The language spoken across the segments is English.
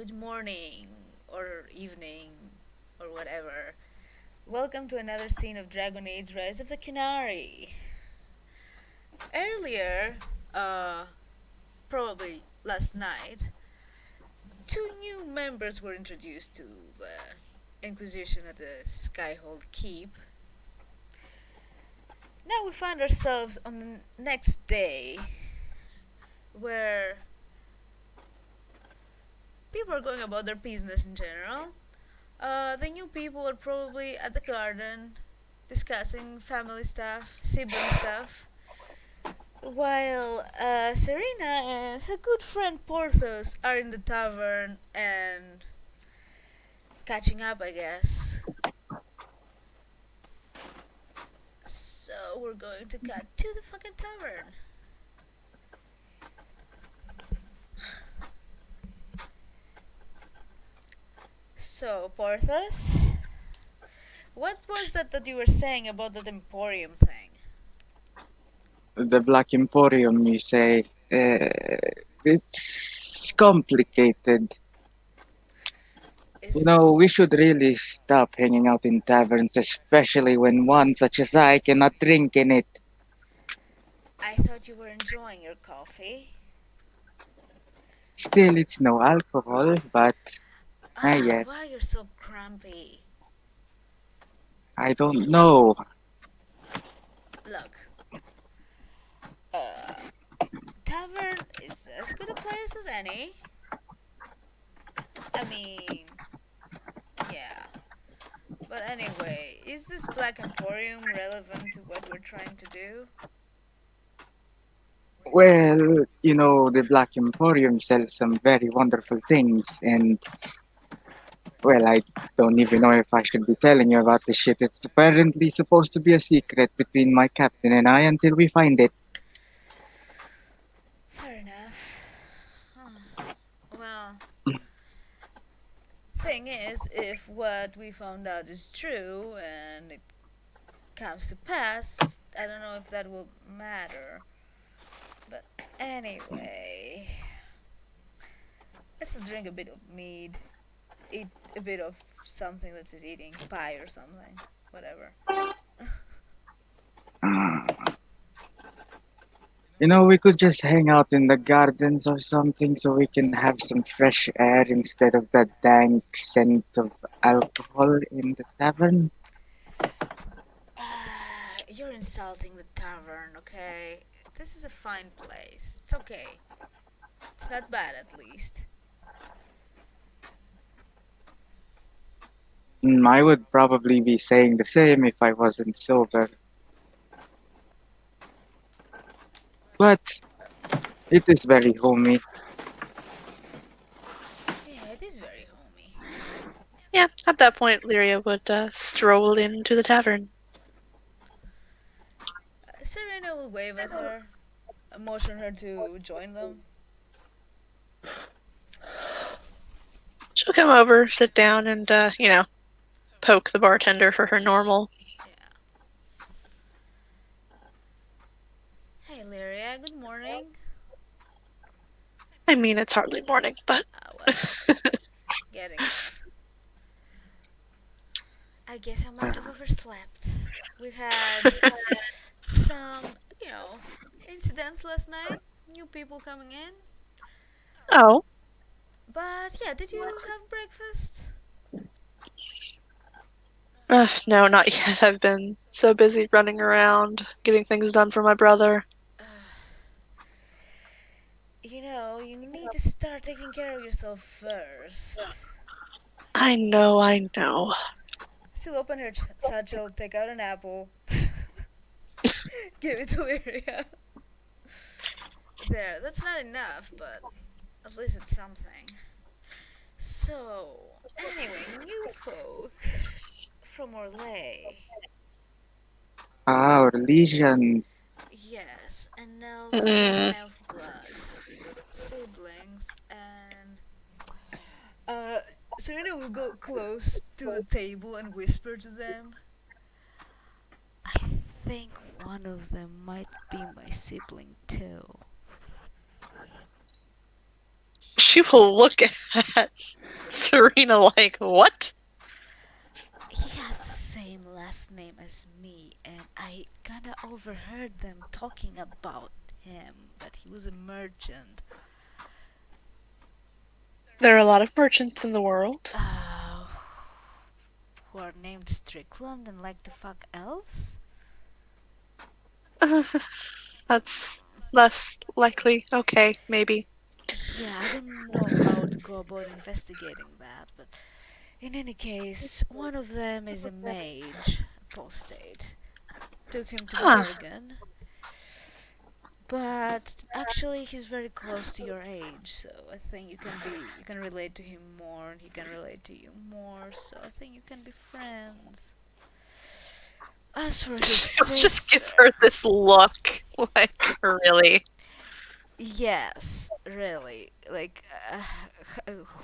good morning, or evening, or whatever. Welcome to another scene of Dragon Age Rise of the Canary. Earlier, uh, probably last night, two new members were introduced to the Inquisition at the Skyhold Keep. Now we find ourselves on the next day, where people are going about their business in general. The new people are probably at the garden discussing family stuff, sibling stuff, while Serena and her good friend Porthos are in the tavern and catching up, I guess. So we're going to cut to the fucking tavern. So, Porthos, what was that you were saying about that Emporium thing? The Black Emporium, you say? It's complicated. Is We should really stop hanging out in taverns, especially when one such as I cannot drink in it. I thought you were enjoying your coffee. Still, it's no alcohol, but Why yes, you're so grumpy? I don't know. Look, uh, tavern is as good a place as any. I mean, yeah. But anyway, is this Black Emporium relevant to what we're trying to do? Well, the Black Emporium sells some very wonderful things, and, well, I don't even know if I should be telling you about this shit. It's apparently supposed to be a secret between my captain and I until we find it. Fair enough. Well, thing is, if what we found out is true and it comes to pass, I don't know if that will matter. But anyway, let's drink a bit of mead, eat a bit of something that is eating pie or something, whatever. Ah. We could just hang out in the gardens or something so we can have some fresh air instead of that dank scent of alcohol in the tavern. You're insulting the tavern, okay? This is a fine place. It's okay. It's not bad, at least. I would probably be saying the same if I wasn't sober. But it is very homey. Yeah, it is very homey. Yeah, at that point, Lyria would stroll into the tavern. Serena will wave at her, motion her to join them. She'll come over, sit down, and, poke the bartender for her normal. Yeah. Hey, Lyria, good morning. I mean, it's hardly morning, but. Well, getting there. I guess I might have overslept. We had some, incidents last night. New people coming in. Oh, But yeah, did you have breakfast? no, not yet. I've been so busy running around, getting things done for my brother. You need to start taking care of yourself first. I know, I know. Still open her satchel, take out an apple, give it to Lyria. There, that's not enough, but at least it's something. So, anyway, new folk from Orlais. Ah, religion. Yes, an elf from Mm, elf blood. Siblings, and uh, Serena will go close to the table and whisper to them. I think one of them might be my sibling too. She will look at Serena like, what? He has the same last name as me, and I kinda overheard them talking about him, that he was a merchant. There are a lot of merchants in the world. Who are named Strickland and like to fuck elves? That's less likely. Okay, maybe. Yeah, I don't know how to go about investigating that, but in any case, one of them is a mage, apostate. Took him to Huh. bargain, but actually he's very close to your age, so I think you can relate to him more, and he can relate to you more, so I think you can be friends. As for his She'll just sister, give her this look. Like, really? yes, really, like,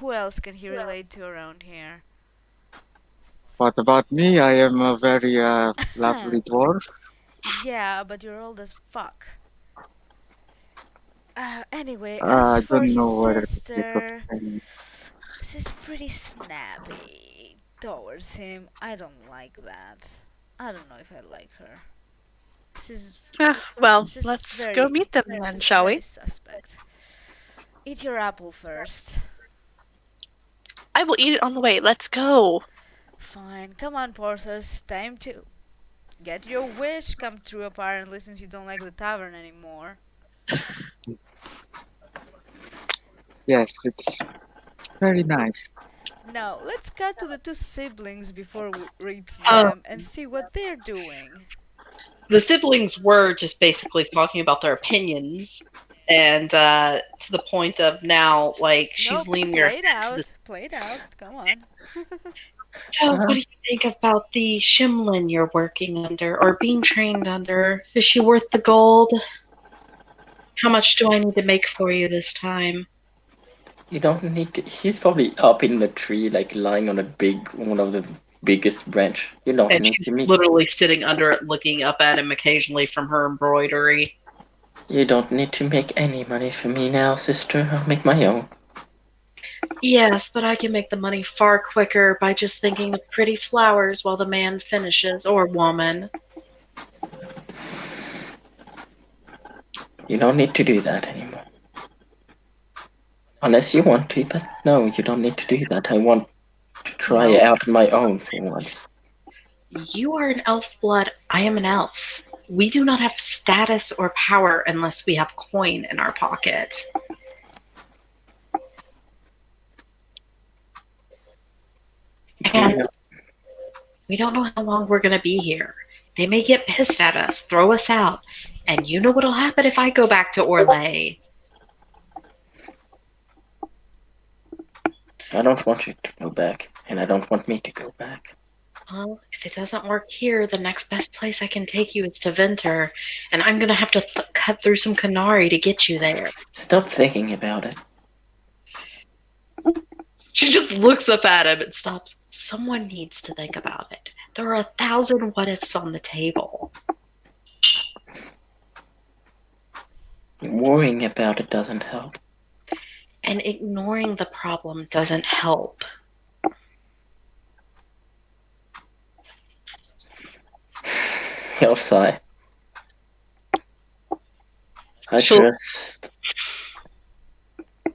who else can he relate to around here? What about me? I am a very lovely dwarf. Yeah, but you're old as fuck. Anyway, as I for don't his know whether to take sister, offense. she's pretty snappy towards him. I don't like that. I don't know if I like her. She's Well, she's let's go meet them then, she's shall very we? suspect. Eat your apple first. I will eat it on the way. Let's go. Fine, come on, Porthos. Time to get your wish come true. Apparently, since you don't like the tavern anymore. Yes, it's very nice. Now, let's cut to the two siblings before we reach Uh, them and see what they're doing. the siblings were just basically talking about their opinions, and to the point of now, like, she's Nope, leaning her play it head to the. out. Play it out. Come on. So, what Uh-huh. do you think about the Shimlin you're working under or being trained under? Is she worth the gold? How much do I need to make for you this time? You don't need to. He's probably up in the tree, like lying on one of the biggest branch. You don't And need she's to meet. literally sitting under it, looking up at him occasionally from her embroidery. You don't need to make any money for me now, sister. I'll make my own. Yes, but I can make the money far quicker by just thinking of pretty flowers while the man finishes, or woman. You don't need to do that anymore. Unless you want to, but no, you don't need to do that. I want to try No. out my own for once. You are an elf blood, I am an elf. We do not have status or power unless we have coin in our pocket. And we don't know how long we're going to be here. They may get pissed at us, throw us out, and you know what'll happen if I go back to Orlais. I don't want you to go back, and I don't want me to go back. Well, if it doesn't work here, the next best place I can take you is to Venter, and I'm going to have to cut through some Canary to get you there. Stop thinking about it. She just looks up at him and stops. Someone needs to think about it. There are 1,000 what ifs on the table. Worrying about it doesn't help. And ignoring the problem doesn't help. He'll sigh.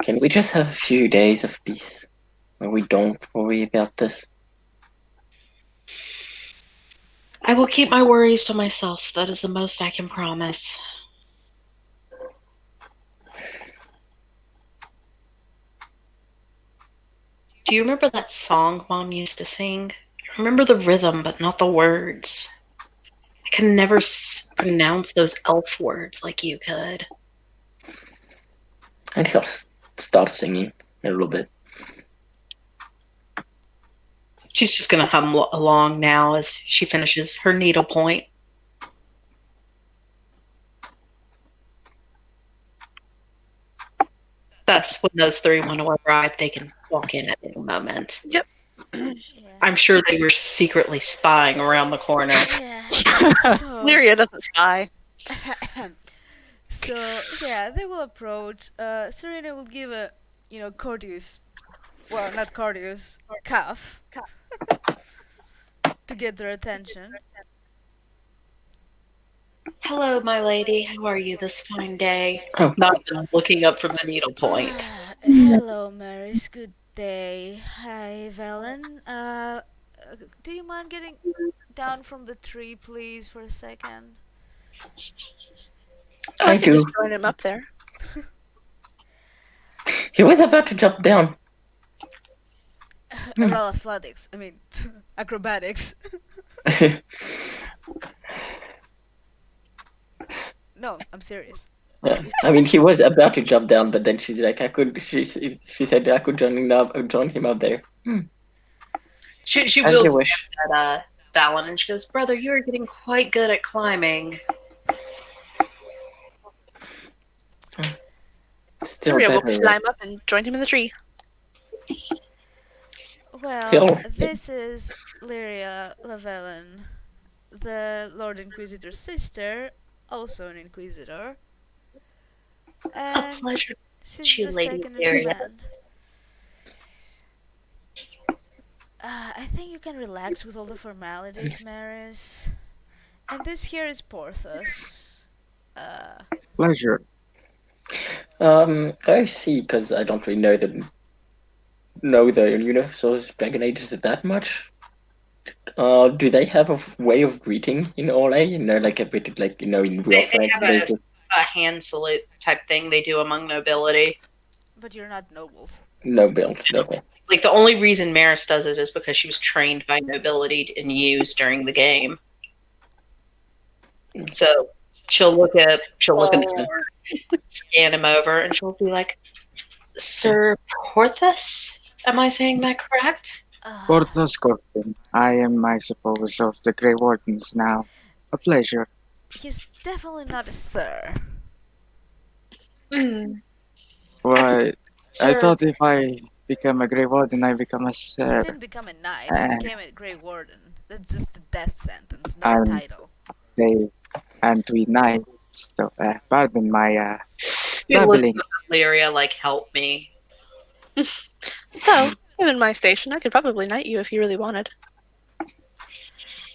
Can we just have a few days of peace where we don't worry about this? I will keep my worries to myself. That is the most I can promise. Do you remember that song Mom used to sing? I remember the rhythm, but not the words. I can never pronounce those elf words like you could. And he'll start singing a little bit. She's just going to hum along now as she finishes her needlepoint. That's when those three want to arrive. They can walk in at any moment. Yep. Yeah. I'm sure they were secretly spying around the corner. Yeah. So, Lyria doesn't spy. so yeah, they will approach. Serena will give a courteous, well, not courteous, calf, to get their attention. Hello, my lady. How are you this fine day? Oh, Not even looking up from the needlepoint. Hello, Maris. Good day. Hi, Valen. Do you mind getting down from the tree, please, for a second? Oh, I I could do. just join him up there. He was about to jump down. Roll athletics. I mean, acrobatics. No, I'm serious. I mean, he was about to jump down, but then she's like, I could. She said I could join him up there. She As will you look wish. at Valen and she goes, "Brother, you are getting quite good at climbing." Still Lyria will better. climb up and join him in the tree. Well, Hill. this is Lyria Lavellan, the Lord Inquisitor's sister, also an Inquisitor, A and pleasure. she's you, the Lady second in Lyria. command. I think you can relax with all the formalities, Maris. And this here is Porthos. Pleasure. I see, because I don't really know the universal dragon ages that much. Do they have a way of greeting in Ole? Like a bit like in real They French, have there's a hand salute type thing they do among nobility. But you're not nobles. no build. Okay. Like the only reason Maris does it is because she was trained by nobility and used during the game. So she'll look at the scan him over, and she'll be like, "Sir Porthos, am I saying that correct?" Porthos Corton. I am, I suppose, of the Grey Wardens now. A pleasure. He's definitely not a sir. Why, I Sir, thought if I become a Grey Warden, I become a He sir. didn't become a knight, he Uh, became a Grey Warden. That's just a death sentence, no I'm title. they and we knights. So, pardon my you look babbling. at Lyria like, "Help me." So, given my station, I could probably knight you if you really wanted.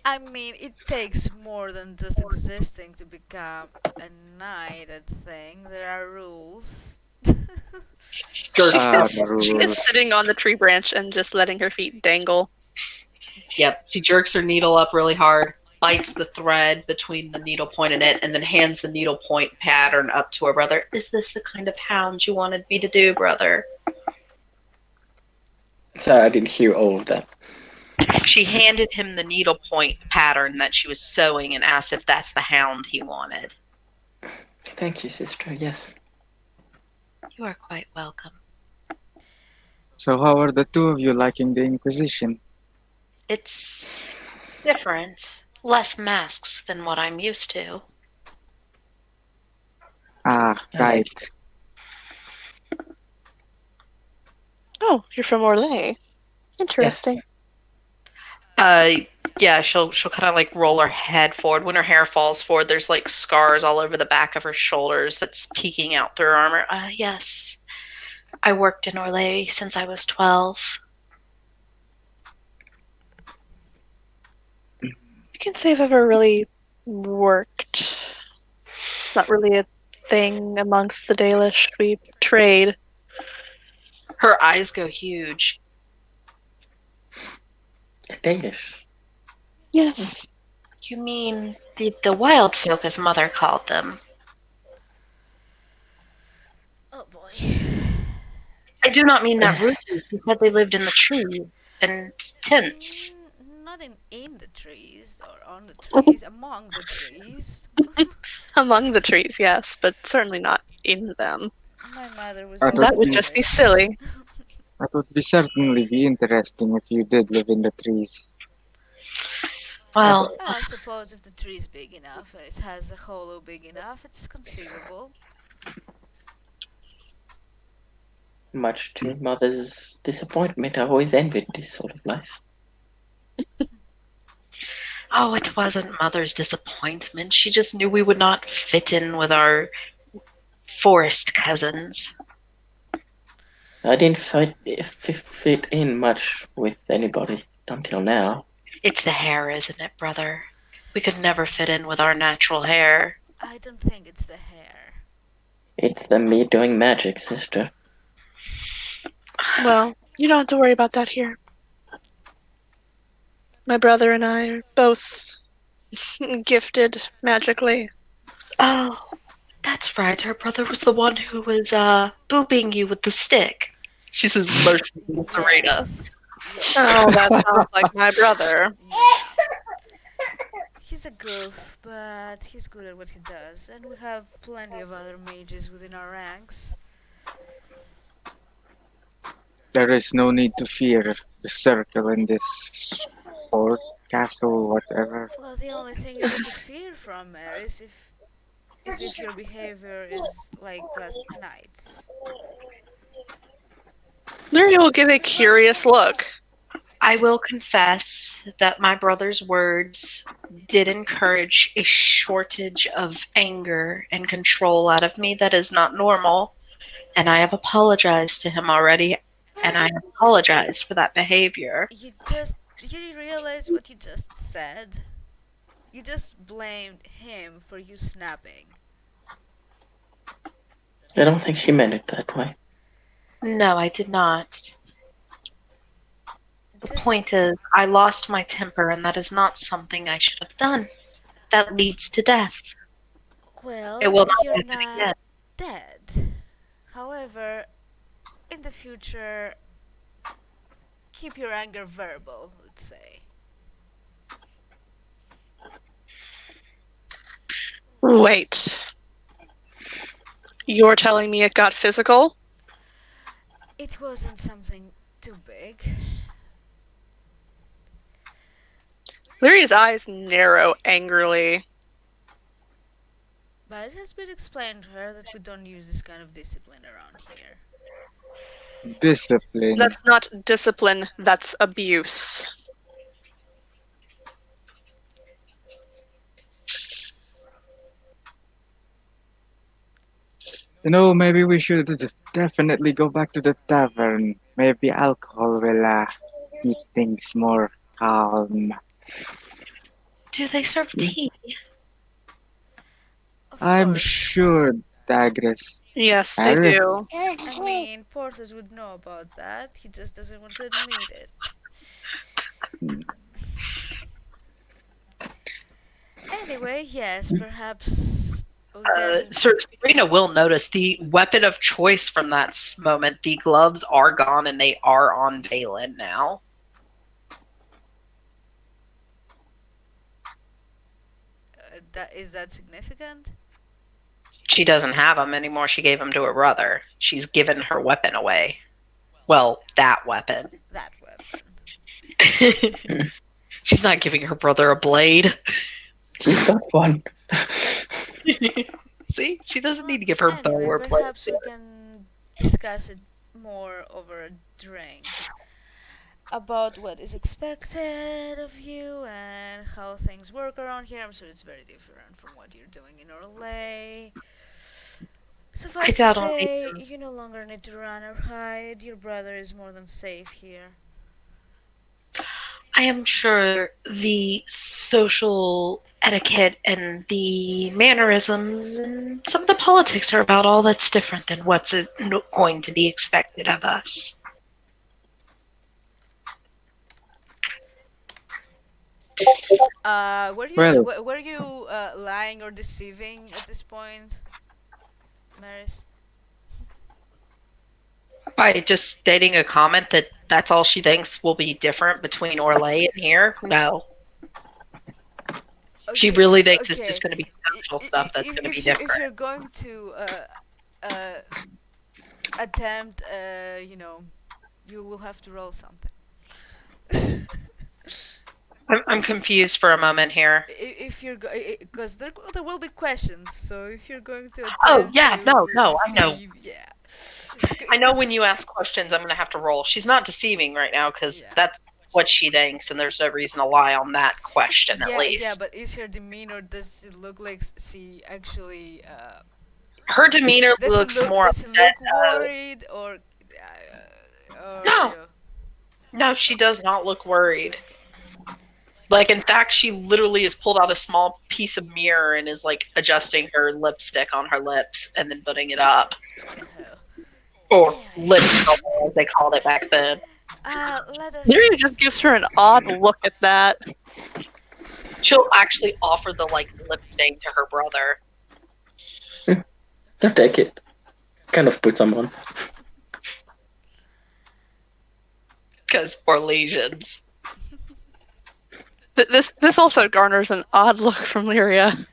I mean, it takes more than just existing to become a knight, I think. There are rules. Jerk. The She is rules. sitting on the tree branch and just letting her feet dangle. Yep. She jerks her needle up really hard, bites the thread between the needle point and it, and then hands the needle point pattern up to her brother. "Is this the kind of hound you wanted me to do, brother?" So I didn't hear all of that. She handed him the needlepoint pattern that she was sewing and asked if that's the hound he wanted. Thank you, sister. Yes. You are quite welcome. So, how are the two of you liking the Inquisition? It's different. Less masks than what I'm used to. Ah, I right. Oh, you're from Orlais. Interesting. Yeah, she'll kind of like roll her head forward. When her hair falls forward, there's like scars all over the back of her shoulders that's peeking out through her armor. Yes. I worked in Orlais since I was 12. I can't say I've ever really worked. It's not really a thing amongst the Dalish. We trade. Her eyes go huge. Danish. Yes. You mean the wild folk, as Mother called them? Oh boy. I do not mean that rudely. She said they lived in the trees and tents. Not in the trees or on the trees, among the trees. Among the trees, yes, but certainly not in them. My mother was That also That would be- just be Dalish. silly. That would be certainly be interesting if you did live in the trees. Well, I suppose if the tree is big enough and it has a hollow big enough, it's conceivable. Much to mother's disappointment, I always envied this sort of life. oh, it wasn't Mother's disappointment. She just knew we would not fit in with our forest cousins. I didn't fit in much with anybody until now. It's the hair, isn't it, brother? We could never fit in with our natural hair. I don't think it's the hair. It's the me doing magic, sister. Well, you don't have to worry about that here. My brother and I are both gifted magically. Oh, that's right. Her brother was the one who was booping you with the stick. She says, motioning to Serena. Yes. Yes. Oh, that sounds like my brother. Yeah. He's a goof, but he's good at what he does, and we have plenty of other mages within our ranks. There is no need to fear the circle in this fort, castle, whatever. Well, the only thing you could fear from Merhis is if your behavior is like last night's. Lyria will give a curious look. I will confess that my brother's words did encourage a shortage of anger and control out of me that is not normal. And I have apologized to him already, and I have apologized for that behavior. You realize what you just said? You just blamed him for you snapping. I don't think she meant it that way. No, I did not. The Just- point is, I lost my temper, and that is not something I should have done. That leads to death. Well, It will not you're happen not again. dead. However, in the future, keep your anger verbal, let's say. Wait. You're telling me it got physical? It wasn't something too big. Lyria's eyes narrow angrily. But it has been explained to her that we don't use this kind of discipline around here. Discipline. That's not discipline, that's abuse. Maybe we should definitely go back to the tavern. Maybe alcohol will keep things more calm. Do they serve tea? Of I'm course. sure Dagres. Yes, they Harry? do. I mean, Porthos would know about that. He just doesn't want to admit it. Anyway, yes, perhaps we can... Serena will notice the weapon of choice from that moment. The gloves are gone, and they are on Valen now. Is that significant? She doesn't have them anymore. She gave them to her brother. She's given her weapon away. Well, that weapon. That weapon. She's not giving her brother a blade. She's got one. See? She doesn't need to give her bow Anyway, or blade. perhaps we can discuss it more over a drink. About what is expected of you and how things work around here. I'm sure it's very different from what you're doing in Orlais. Suffice to doubt I'll say, need you no longer need to run or hide. Your brother is more than safe here. I am sure the social etiquette and the mannerisms and some of the politics are about all that's different than what's going to be expected of us. Were you lying or deceiving at this point, Maris? By just stating a comment that that's all she thinks will be different between Orlais and here? No. She really thinks it's just going to be social stuff that's going to be different. If you're going to attempt, you will have to roll something. I'm confused for a moment here. If you're because there will be questions, so if you're going to attempt Oh, yeah, to no, I know. deceive, yeah. I know when you ask questions, I'm going to have to roll. She's not deceiving right now because that's what she thinks, and there's no reason to lie on that question, at least. Yeah, but is her demeanor, does it look like she actually... her demeanor looks more doesn't upset. look worried, or... No, she does not look worried. Like, in fact, she literally has pulled out a small piece of mirror and is, like, adjusting her lipstick on her lips and then putting it up. Oh. Or Anyway, lip color, as they called it back then. let Lyria us. just gives her an odd look at that. She'll actually offer the, like, lip stain to her brother. I'll take it. Kind of put some on. Because Orlesians. This also garners an odd look from Lyria.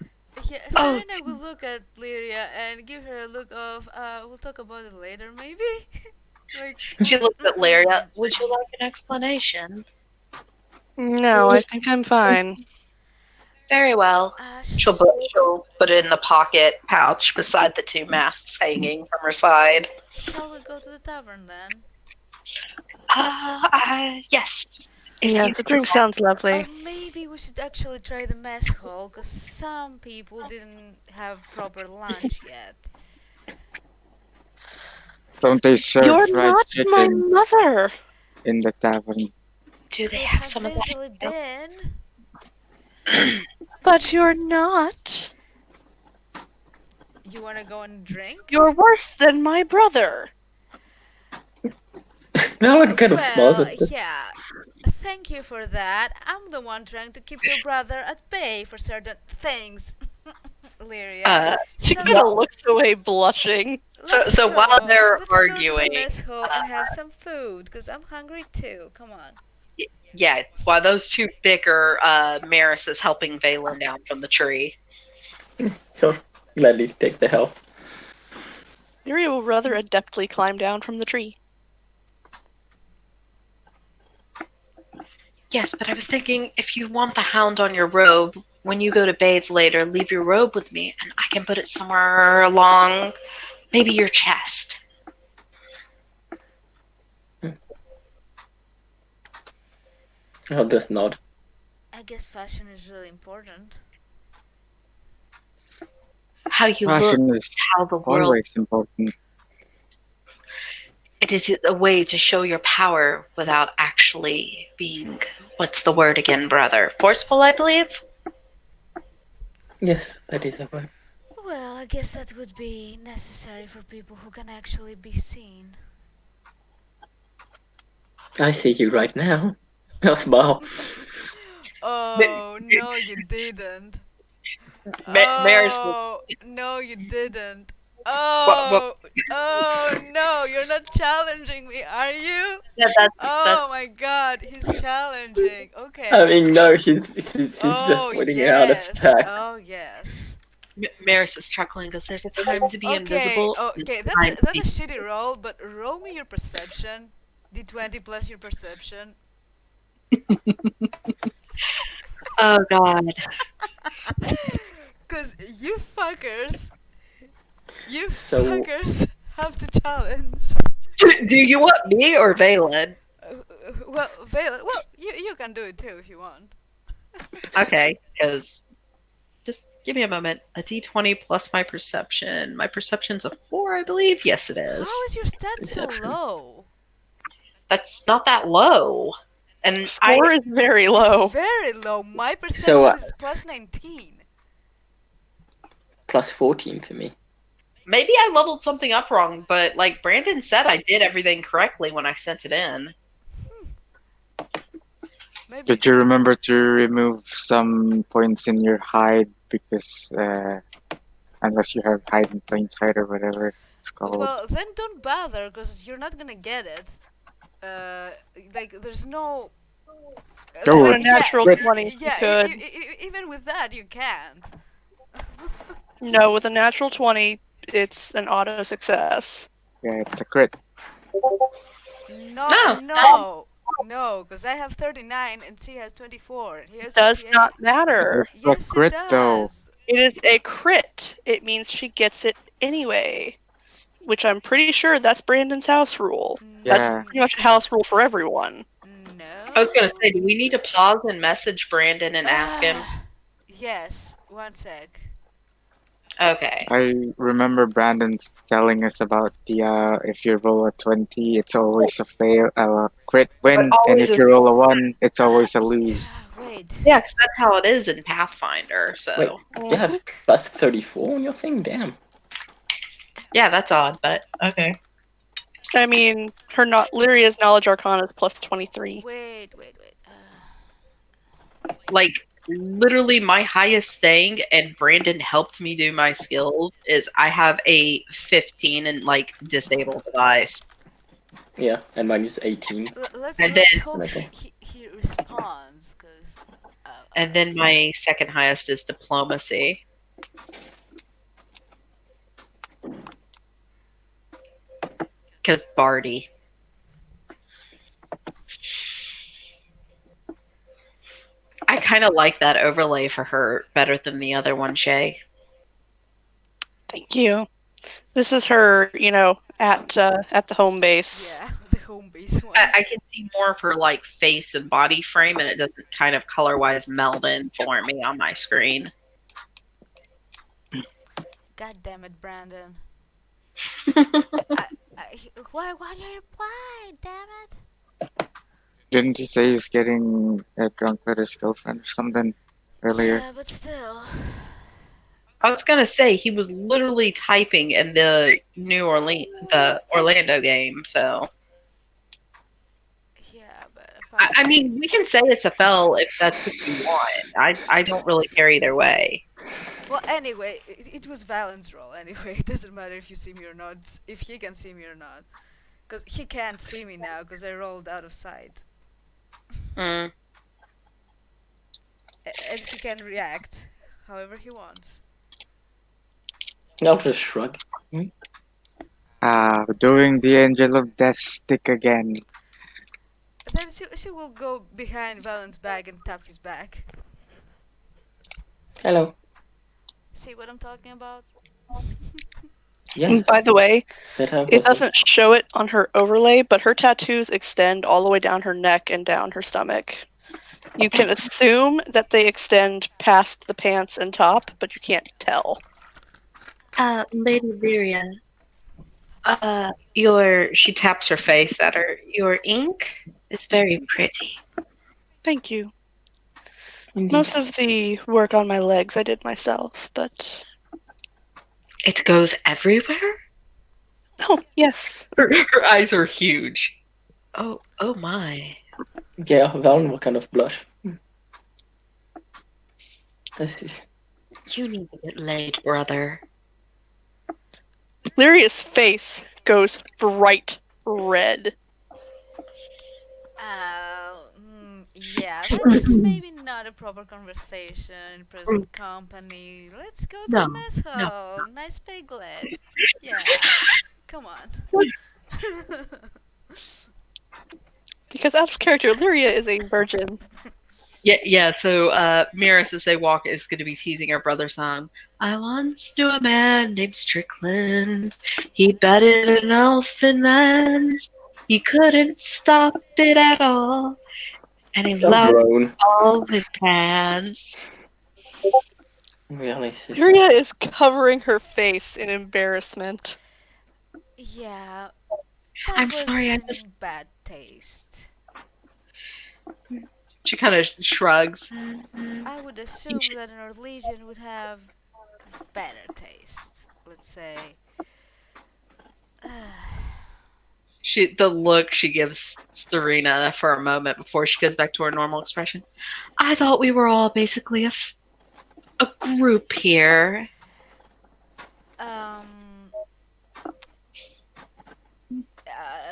Yeah, Oh. Serena will look at Lyria and give her a look of, we'll talk about it later, maybe? Like, She looks at Lyria. Would you like an explanation? No, I think I'm fine. Very well. She'll sh- put it in the pocket pouch beside the two masks hanging from her side. shall we go to the tavern then? Yes. Yeah, the drink sounds lovely. Maybe we should actually try the mess hall, because some people didn't have proper lunch yet. Don't they serve You're fried not my chicken mother. in the tavern? Do they Could have some of that? easily been. But you're not. You wanna go and drink? You're worse than my brother. No one kind of smiles Well, at this. yeah. Thank you for that. I'm the one trying to keep your brother at bay for certain things. Lyria. She Shall kind of we- looks away blushing. So while they're let's go to arguing, the mess hall and have some food, because I'm hungry too. Come on. yeah, while those two bicker, Maris is helping Valen down from the tree. Sure. Gladly take the help. Lyria will rather adeptly climb down from the tree. Yes, but I was thinking if you want the hound on your robe, when you go to bathe later, leave your robe with me, and I can put it somewhere along maybe your chest. I'll just nod. I guess fashion is really important. How you look, Fashion is how the world. always important. It is a way to show your power without actually being, what's the word again, brother? Forceful, I believe? Yes, that is a word. Well, I guess that would be necessary for people who can actually be seen. I see you right now. I'll smile. Oh, no, you didn't. Maris, Oh, no, you didn't. What- Oh, no, you're not challenging me, are you? yeah, Oh that's my god, he's challenging. Okay. I mean, no, he's just Oh, pointing it out of yes. attack. Oh, yes. Maris is chuckling because there's a time to be Okay, invisible. okay, and time that's to a be- shitty roll, but roll me your perception. D20 plus your perception. Oh god. Cause you fuckers So- have to challenge. Do you want me or Valen? Well, Valen, well, you can do it too if you want. Okay, because just give me a moment. A d20 plus my perception. My perception's a 4, I believe. Yes, it is. How is your stat so Perception. low? That's not that low. And 4 is very low. It's very low. My perception So, is plus 19. Plus 14 for me. maybe I leveled something up wrong, but like Brandon said, I did everything correctly when I sent it in. Maybe. Did you remember to remove some points in your hide because unless you have hide in plain sight or whatever it's called? Well, then don't bother, because you're not gonna get it. Like, there's no... Go With with a natural Rip. 20, you yeah, could. even with that, you can't. No, with a natural 20, it's an auto success. Yeah, it's a crit. No, because I have 39 and she has 24. And he has Does 28. not matter. It's a Yes, crit it though. does. It is a crit. It means she gets it anyway. Which I'm pretty sure that's Brandon's house rule. Yeah. That's pretty much a house rule for everyone. No. I was gonna say, do we need to pause and message Brandon and ask him? Yes, one sec. Okay. I remember Brandon telling us about the if you roll a 20, it's always a fail, crit But win, and always if is. you roll a 1, it's Uh, always a lose. yeah, wait. Yeah, because that's how it is in Pathfinder. Wait, So you have plus 34 on your thing? Damn. yeah, that's odd, but okay. I mean, Lyria's knowledge arcana is plus 23. Wait. Like literally my highest thing, and Brandon helped me do my skills, is I have a 15 and like disable device. Yeah, and mine is 18. And Let's then hope Okay. he responds, cause. and then my second highest is diplomacy. Because Barty. I kind of like that overlay for her better than the other one, Shay. Thank you. This is her, at the home base. Yeah, the home base one. I can see more of her like face and body frame, and it doesn't kind of color wise meld in for me on my screen. God damn it, Brandon. Why do you reply? Damn it. Didn't he say he's getting drunk with his girlfriend or something earlier? Yeah, but still. I was gonna say he was literally typing in the the Orlando game. So Yeah, but I apparently. mean, we can say it's a fell if that's what you want. I don't really care either way. Well, anyway, it was Valen's role. Anyway, it doesn't matter if you see me or not. If he can see me or not, because he can't see me now because I rolled out of sight, Mm. and he can react however he wants. I'll just shrug. Doing the Angel of Death stick again. Then she will go behind Valen's back and tap his back. Hello. See what I'm talking about? Yes, By the way, that it was doesn't show it on her overlay, but her tattoos extend all the way down her neck and down her stomach. You can assume that they extend past the pants and top, but you can't tell. Lady Lyria, she taps her face at her. Your ink is very pretty. Thank you. indeed. Most of the work on my legs I did myself, but... It goes everywhere? Oh, yes. Her eyes are huge. Oh my. Yeah, Valen will kind of blush. This is. You need to get laid, brother. Lyria's face goes bright red. Yeah, that's maybe not a proper conversation in present company. Let's go to No, the mess no. hall. Nice piglet. Yeah, come on. Because out of character, Lyria is a virgin. Yeah. So, Miris, as they walk, is going to be teasing her brother's song. I once knew a man named Strickland. He betted an elf in lands. He couldn't stop it at all, and he A loved groan. all his pants. Really, sis. Lyria is covering her face in embarrassment. Yeah, that I'm was sorry. in bad taste. She kind of shrugs. I would assume that an Orlesian would have better taste. Let's say. The look she gives Serena for a moment before she goes back to her normal expression. I thought we were all basically a group here.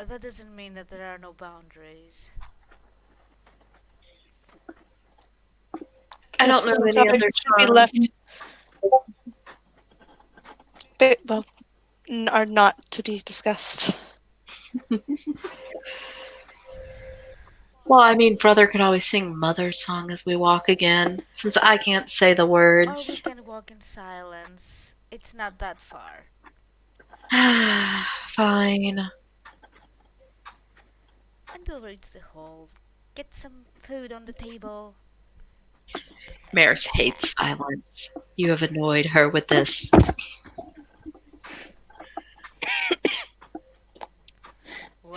That doesn't mean that there are no boundaries. I don't know Some any other topics should be left, are not to be discussed. Well, I mean, brother could always sing Mother's Song as we walk again, since I can't say the Or we words. can walk in silence. It's not that far. Fine. Until we reach the hall. Get some food on the table. Maris hates silence. You have annoyed her with this.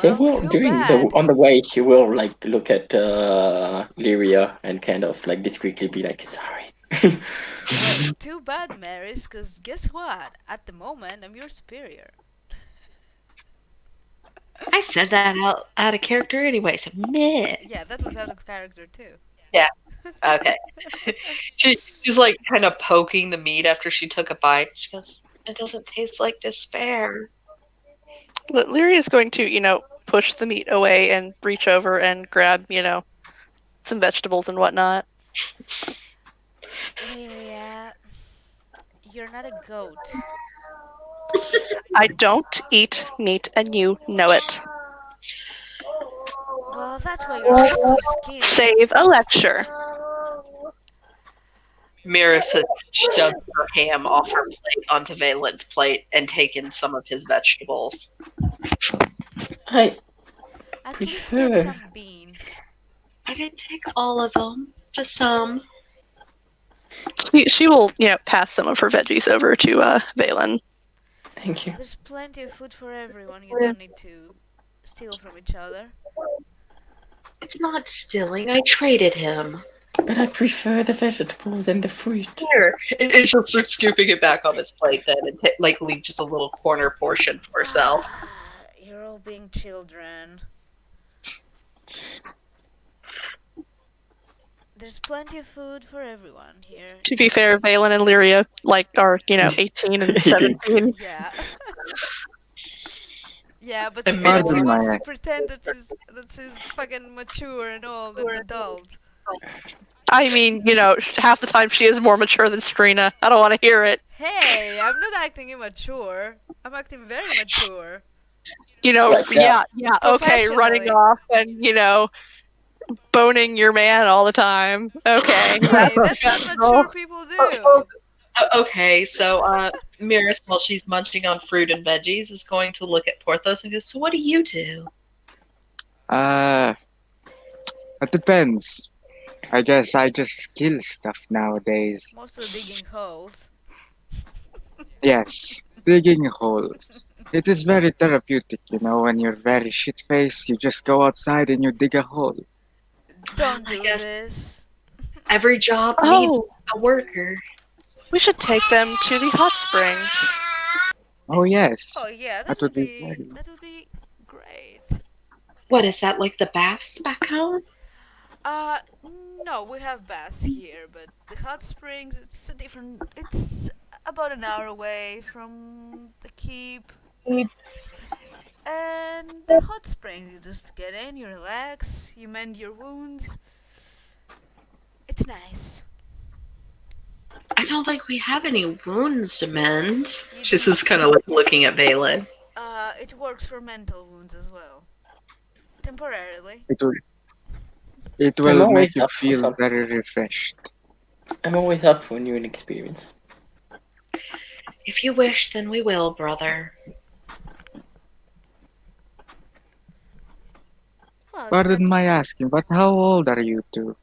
He Well, will too during bad. on the way. He will like look at Lyria and kind of like discreetly be like, "Sorry." Well, too bad, Maris, because guess what? At the moment, I'm your superior. I said that out of character anyway, so meh. Yeah, that was out of character too. Yeah, okay. She's like kind of poking the meat after she took a bite. She goes, "It doesn't taste like despair." Lyria is going to, push the meat away and reach over and grab, some vegetables and whatnot. Lyria, you're not a goat. I don't eat meat, and you know it. Well, that's why you're so skinny. Save a lecture. Miris has shoved her ham off her plate onto Valen's plate and taken some of his vegetables. I At least prefer. get some beans. I didn't take all of them, just some. She will, pass some of her veggies over to Valen. Thank you. There's plenty of food for everyone. You don't need to steal from each other. It's not stealing. I traded him. But I prefer the vegetables and the fruit. Here. And she'll start scooping it back on his plate then and leave just a little corner portion for herself. You're all being children. There's plenty of food for everyone here. To be fair, Valen and Lyria are 18 and 17. Yeah. Yeah, but And he Pardon wants my to pretend that's his fucking mature and old and adult. I mean, half the time she is more mature than Serena. I don't want to hear it. Hey, I'm not acting immature. I'm acting very mature. Like Yeah, okay, running Professionally. off and, boning your man all the time. Okay. Hey, that's what mature people do. Okay, so Miris, while she's munching on fruit and veggies, is going to look at Porthos and go, "So what do you do?" It depends. I guess I just kill stuff nowadays. Mostly digging holes. Yes, digging holes. It is very therapeutic, when you're very shit-faced, you just go outside and you dig a hole. Don't I do guess- this. Every job needs Oh, a worker. we should take them to the hot springs. Oh yes, Oh yeah, that would be very... that would be great. What is that, like the baths back home? Uh, no, we have baths here, but the hot springs, it's about an hour away from the keep. And the hot springs, you just get in, you relax, you mend your wounds. It's nice. I don't think we have any wounds to mend. You She's do- just kind of looking at Valen. It works for mental wounds as well. Temporarily. It I'm will always make you up for feel something. very refreshed. I'm always up for new experience. If you wish, then we will, brother. Well, it's Pardon like, my asking, but how old are you two?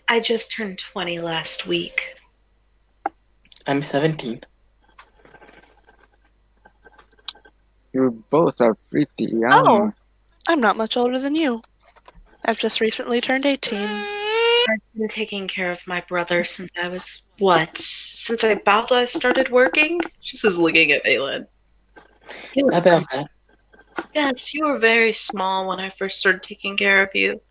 I just turned 20 last week. I'm 17. You both are pretty young. Oh. I'm not much older than you. I've just recently turned 18. I've been taking care of my brother since I was, since I about I started working? She says, looking at Valen. About that. Yes, you were very small when I first started taking care of you.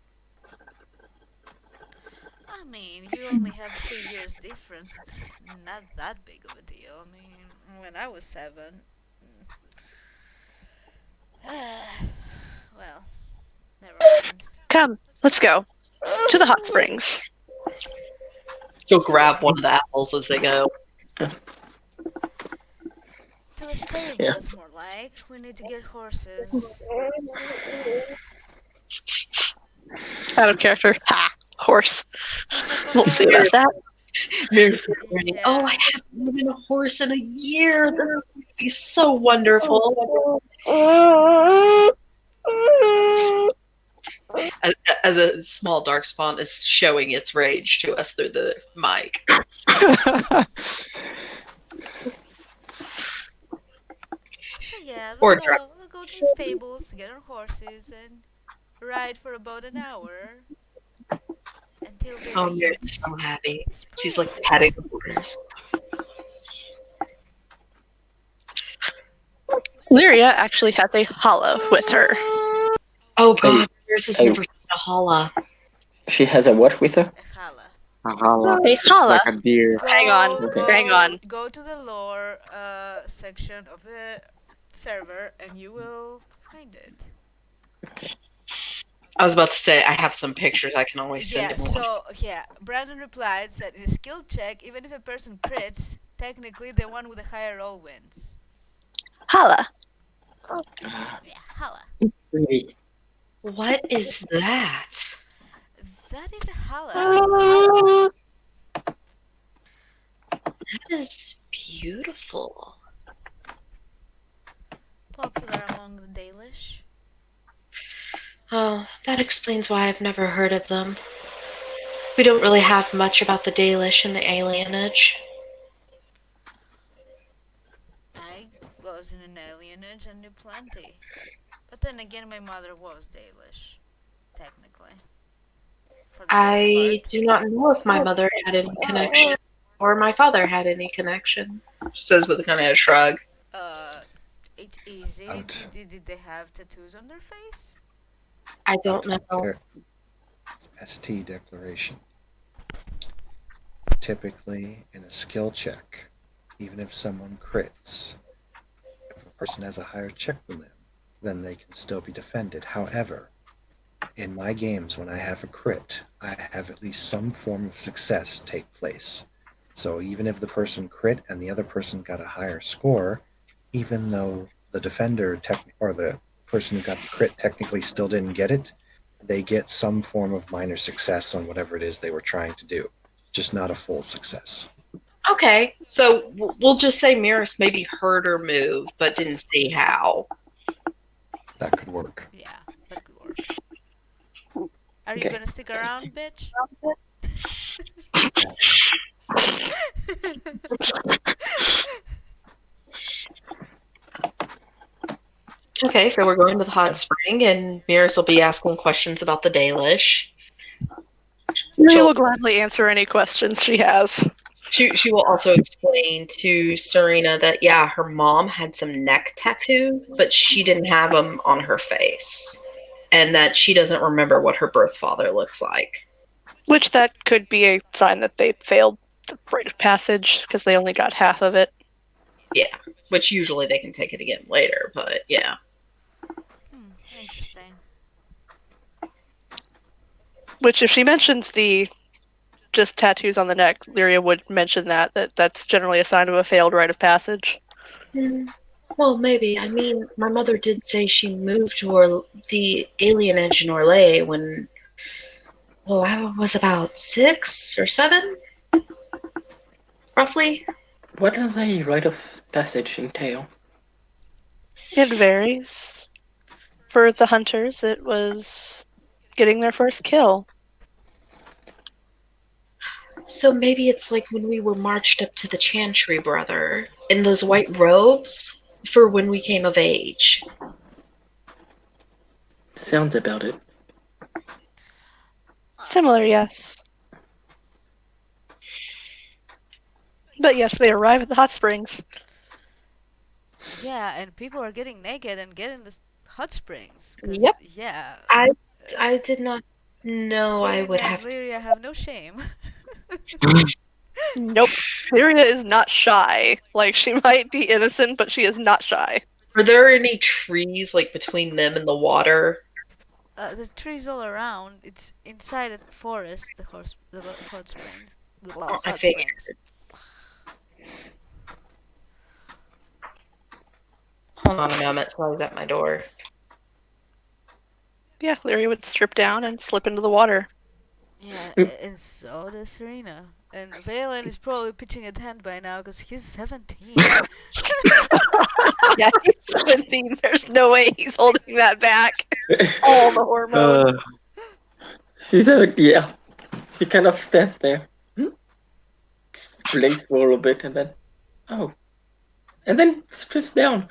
I mean, you only have 3 years difference. It's not that big of a deal. I mean, when I was 7. Well, never mind. Come, let's go. To the hot springs. She'll grab one of the apples as they go. To a stable, Yeah. it's more like. We need to get horses. Out of character. Ha! Horse. We'll see about that. Mary's running. Yeah. Oh, I haven't ridden a horse in a year. This is going to be so wonderful. as a small darkspawn is showing its rage to us through the mic. So yeah, Or they'll go to the stables, get on horses, and ride for about an hour until they oh, Mira's reach so happy. the She's like springs. petting the horse. Lyria actually has a holla with her. Oh god, Mira's has oh. never seen a holla. She has a what with her? A chala. Ahala. A It's holla. like a deer. Hang on, Okay. hang on. Go to the lore section of the server, and you will find it. I was about to say I have some pictures I can always send Yeah. him. So yeah, Brandon replied said in a skill check, even if a person crits, technically the one with the higher roll wins. Holla. Yeah, holla. Really? What is that? That is a holla. That is beautiful. Popular among the Dalish. Oh, that explains why I've never heard of them. We don't really have much about the Dalish and the alienage. I was in an alienage and knew plenty. But then again, my mother was Dalish, technically. For the most I part. do not know if my mother had any connection or my father had any connection. She says with kind of a shrug. It's easy. Out. Did they have tattoos on their face? I don't know. It's ST declaration. Typically, in a skill check, even if someone crits, if a person has a higher check than them, then they can still be defended. However, in my games, when I have a crit, I have at least some form of success take place. So even if the person crit and the other person got a higher score, even though the defender or the person who got the crit technically still didn't get it, they get some form of minor success on whatever it is they were trying to do. Just not a full success. Okay, so we'll just say Miris maybe heard her move, but didn't see how. That could work. Yeah, that could work. Are you Okay. gonna stick around, bitch? Okay, so we're going to the hot spring, and Miris will be asking questions about the Dalish. Lyria will gladly answer any questions she has. She will also explain to Serena that, yeah, her mom had some neck tattoos, but she didn't have them on her face. And that she doesn't remember what her birth father looks like. Which that could be a sign that they failed the rite of passage because they only got half of it. Yeah, which usually they can take it again later, but yeah. Interesting. Which, if she mentions the just tattoos on the neck, Lyria would mention that's generally a sign of a failed rite of passage. Well, maybe. I mean, my mother did say she moved to the alienage in Orlais when, I was about 6 or 7, roughly. What does a rite of passage entail? It varies. For the hunters, it was getting their first kill. So maybe it's like when we were marched up to the Chantry Brother in those white robes for when we came of age. Sounds about it. Similar, yes. But yes, they arrive at the hot springs. Yeah, and people are getting naked and getting the hot springs. 'Cause, Yep. Yeah. I did not know I would Serena have and Lyria have no shame. Nope. Lyria is not shy. Like, she might be innocent, but she is not shy. Are there any trees like between them and the water? The trees all around. It's inside a forest. The hot springs. Oh, I Hot figured. springs. Hold on a moment, someone's at my door. Yeah, Lyria would strip down and slip into the water. Yeah, and so does Serena. And Valen is probably pitching a tent by now because he's 17. Yeah, he's 17. There's no way he's holding that back. All the hormones. She's a yeah. He kind of stands there, blinks for a little bit, and then oh, and then strips down.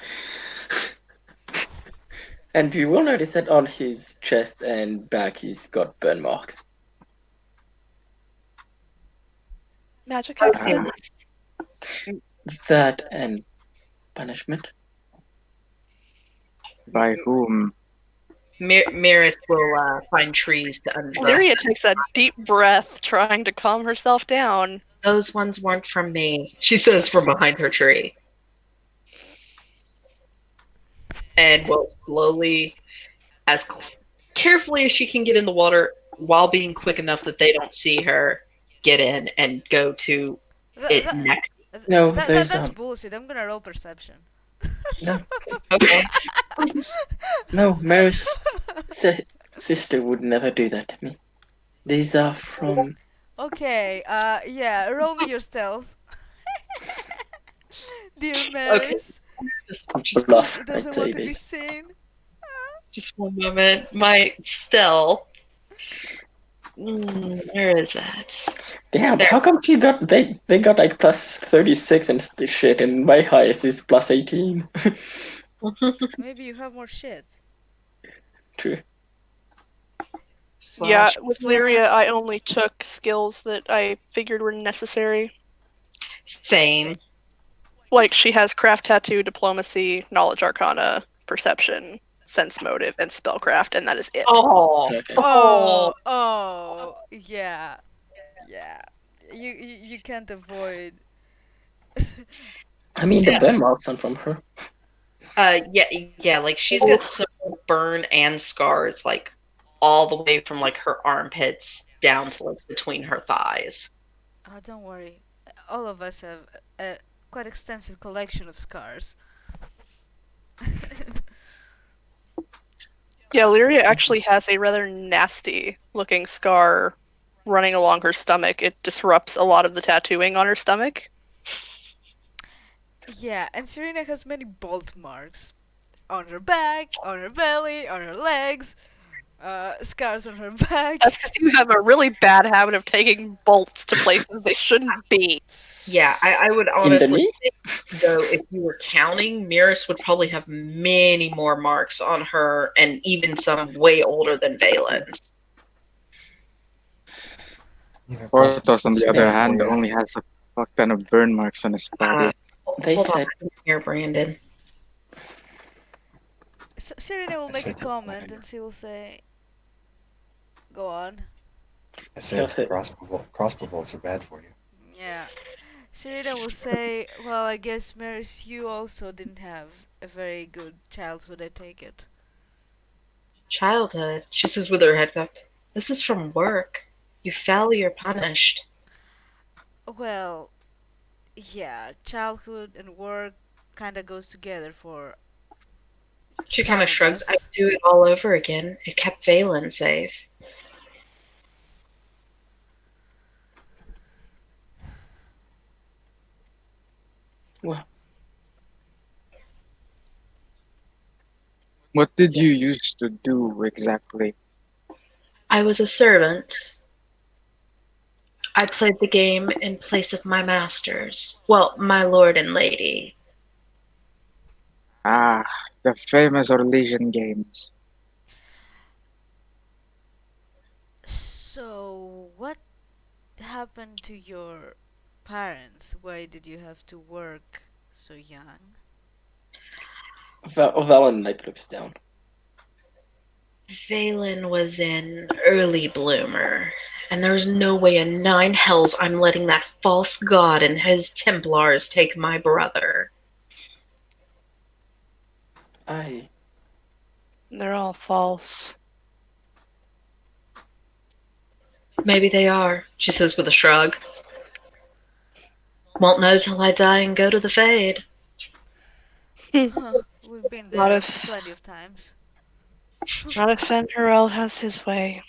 And you will notice that on his chest and back he's got burn marks. Magic Okay. accidents. That and punishment. By whom? Mirris will find trees to undress. Lyria takes a deep breath, trying to calm herself down. Those ones weren't from me, she says from behind her tree. And will slowly, as carefully as she can get in the water, while being quick enough that they don't see her, get in and go to Th- it th- neck. No, that's bullshit. I'm gonna roll perception. no, Okay. no. Mary's sister would never do that to me. These are from. Okay, yeah, roll me your stealth. Dear Okay. Maris, Just Bluff, doesn't I'd say want it to be is. seen. just one moment. My stealth. Where is that? Damn, There. how come she got they got like plus 36 and shit, and my highest is plus 18. Maybe you have more shit. True. Yeah, Slash- with Lyria, I only took skills that I figured were necessary. Same. Like, she has craft tattoo, diplomacy, knowledge arcana, perception, sense motive, and spellcraft, and that is it. Oh. Okay. Oh, yeah. You can't avoid. I mean, the Yeah. burn marks aren't from her. Yeah, like she's got some burn and scars, like all the way from like her armpits down to like between her thighs. Oh, don't worry. All of us have a quite extensive collection of scars. Yeah, Lyria actually has a rather nasty looking scar running along her stomach. It disrupts a lot of the tattooing on her stomach. Yeah, and Serena has many bolt marks on her back, on her belly, on her legs, scars on her back. That's because you have a really bad habit of taking bolts to places they shouldn't be. Yeah, I would In the honestly knee? think, though, if you were counting, Miris would probably have many more marks on her, and even some way older than Valen's. You know, Porthos, on the crossbows other are hand, bad for only has a fuck ton of burn marks on his body. They Hold said on here, Brandon. Serena will I make a said to comment Brandon. and she will say, "Go on." I said That's it. crossbow bolts are bad for you. Yeah. Serena will say, "Well, I guess, Maris, you also didn't have a very good childhood, I take it." Childhood. She says with her head cupped. This is from work. You fell, you're punished. Well, yeah, childhood and work kinda goes together for She some kind of of shrugs. us. I'd do it all over again. It kept Valen safe. well, What did you used to do exactly? I was a servant. I played the game in place of my masters. Well, my lord and lady. Ah, the famous Orlesian games. So, what happened to your parents? Why did you have to work so young? Valen like looks down. Valen was an early bloomer, and there's no way in nine hells I'm letting that false god and his Templars take my brother. I They're all false. Maybe they are, she says with a shrug. Won't know till I die and go to the Fade. Huh, we've been Lot there of- plenty of times. Not if Fenrirel has his way.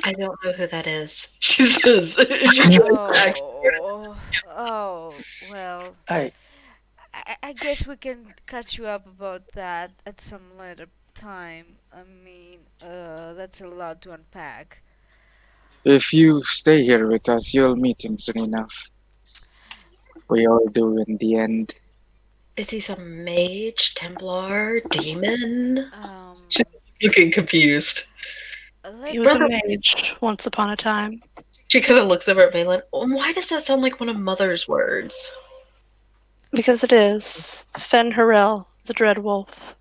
I don't know who that is, she says. She tries to act- Oh, well, I I guess we can catch you up about that at some later time. I mean, that's a lot to unpack. If you stay here with us, you'll meet him soon enough. We all do in the end. Is he some mage, Templar, demon? Um, She's looking confused. He was let's a mage once upon a time. She kind of looks over at Valen. Why does that sound like one of Mother's words? Because it is. Fen Harel, the Dread Wolf.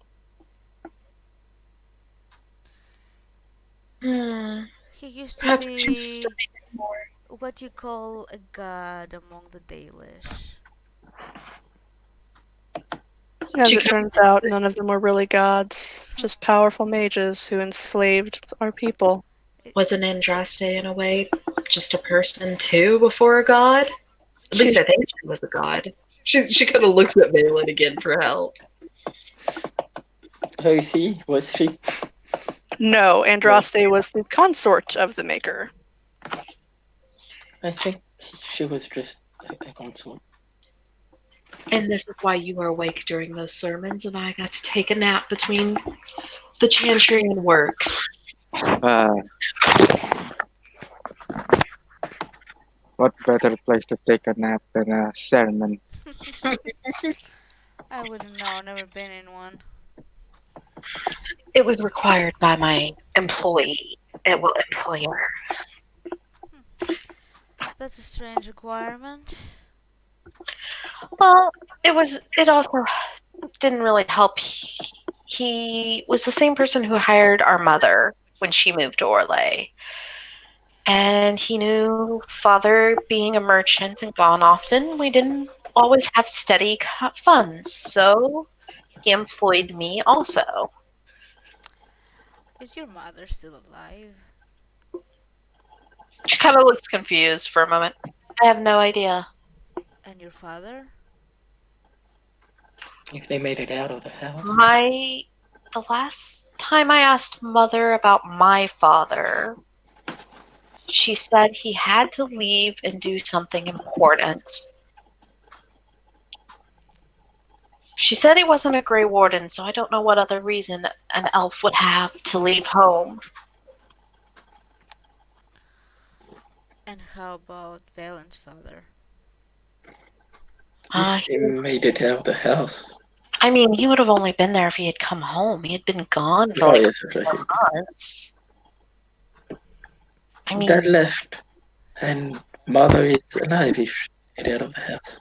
He used to Perhaps we should be study more. what you call a god among the Dalish. As She it turns out, none of them were really gods, just powerful mages who enslaved our people. wasn't Andraste in a way just a person too before a god? At least She's I think she was a god. She kind of looks at Valen again for help. Oh, you see, was she? no, Andraste was the consort of the Maker. I think she was just a consort. And this is why you were awake during those sermons, and I got to take a nap between the chantry and work. Uh, what better place to take a nap than a sermon? I wouldn't know, never been in one. It was required by my employer. That's a strange requirement. Well, it also didn't really help. He was the same person who hired our mother when she moved to Orlais. And he knew father being a merchant and gone often, we didn't always have steady funds. So he employed me also. Is your mother still alive? She kind of looks confused for a moment. I have no idea. And your father? If they made it out of the house. The last time I asked mother about my father, she said he had to leave and do something important. She said he wasn't a Grey Warden, so I don't know what other reason an elf would have to leave home. And how about Valen's father? If they made it out of the house. I mean, he would have only been there if he had come home. He had been gone for Oh, like yes, right. 4 months. I mean, Dad left, and mother is alive if she made it out of the house.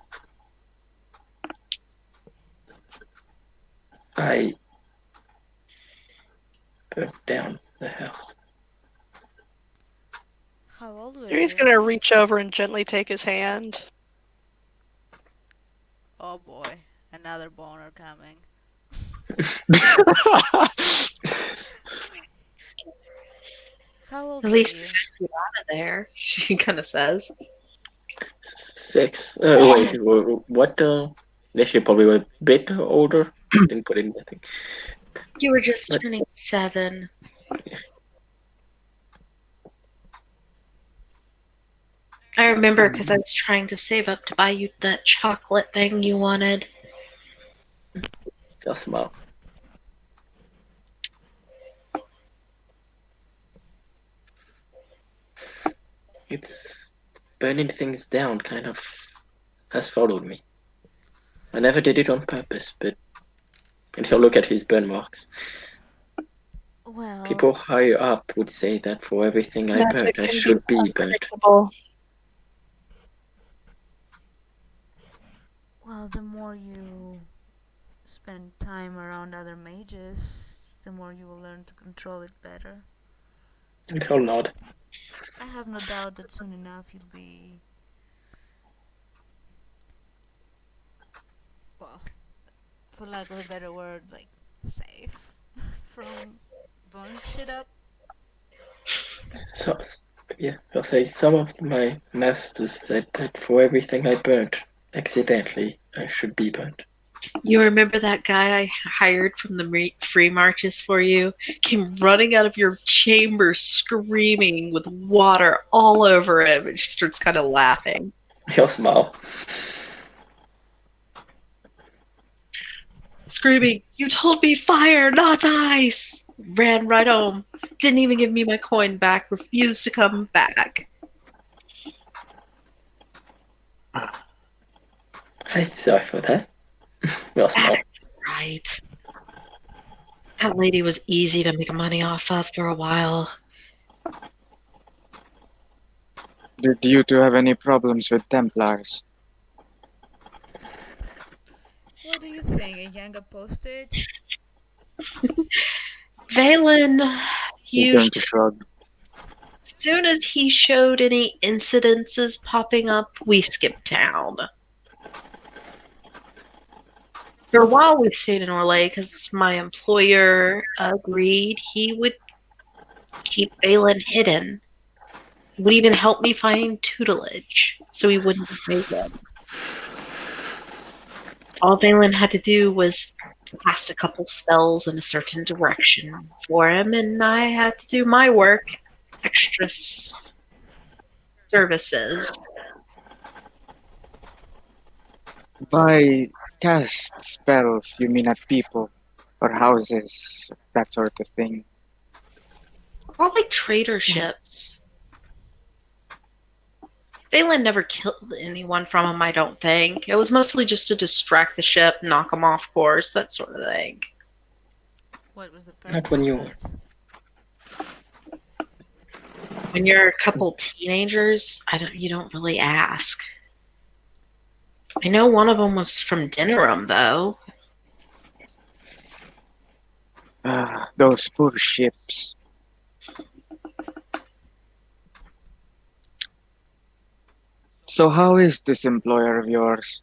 I burnt down the house. How old were He's you? gonna reach over and gently take his hand. Oh boy, another boner coming. How old at were least you? get out of there, she kind of says. 6. Wait, what? Actually, probably a bit older. Didn't put in anything. You were just But- turning 7. I remember because I was trying to save up to buy you that chocolate thing you wanted. Just smile. It's burning things down kind of has followed me. I never did it on purpose, but until look at his burn marks. Well, People higher up would say that for everything I Magic burnt, I can should be burnt. unpredictable. well, the more you spend time around other mages, the more you will learn to control it better. Until not. I have no doubt that soon enough you'll be, well, for lack of a better word, like, safe from blowing shit up. So, yeah, I'll say some of my masters said that for everything I burnt accidentally, I should be burnt. You remember that guy I hired from the free marches for you? Came running out of your chamber screaming with water all over him, and she starts kind of laughing. He'll smile. screaming, "You told me fire, not ice!" Ran right home. Didn't even give me my coin back. Refused to come back. I'm sorry for that. Well, small. That's right. That lady was easy to make money off of for a while. Did you two have any problems with Templars? What do you think? A Yanga postage? Valen, He you, turned to shrug. as soon as he showed any incidences popping up, we skipped town. For a while, we stayed in Orlais because my employer agreed he would keep Valen hidden. He would even help me find tutelage so he wouldn't make it. All Valen had to do was cast a couple spells in a certain direction for him, and I had to do my work, extra services. By cast spells, you mean at people or houses, that sort of thing. All like trader ships. Valen never killed anyone from him, I don't think. It was mostly just to distract the ship, knock them off course, that sort of thing. What was the Not purpose when of you- that? When you're a couple teenagers, you don't really ask. I know one of them was from Dinnerum, though. Those poor ships. So how is this employer of yours?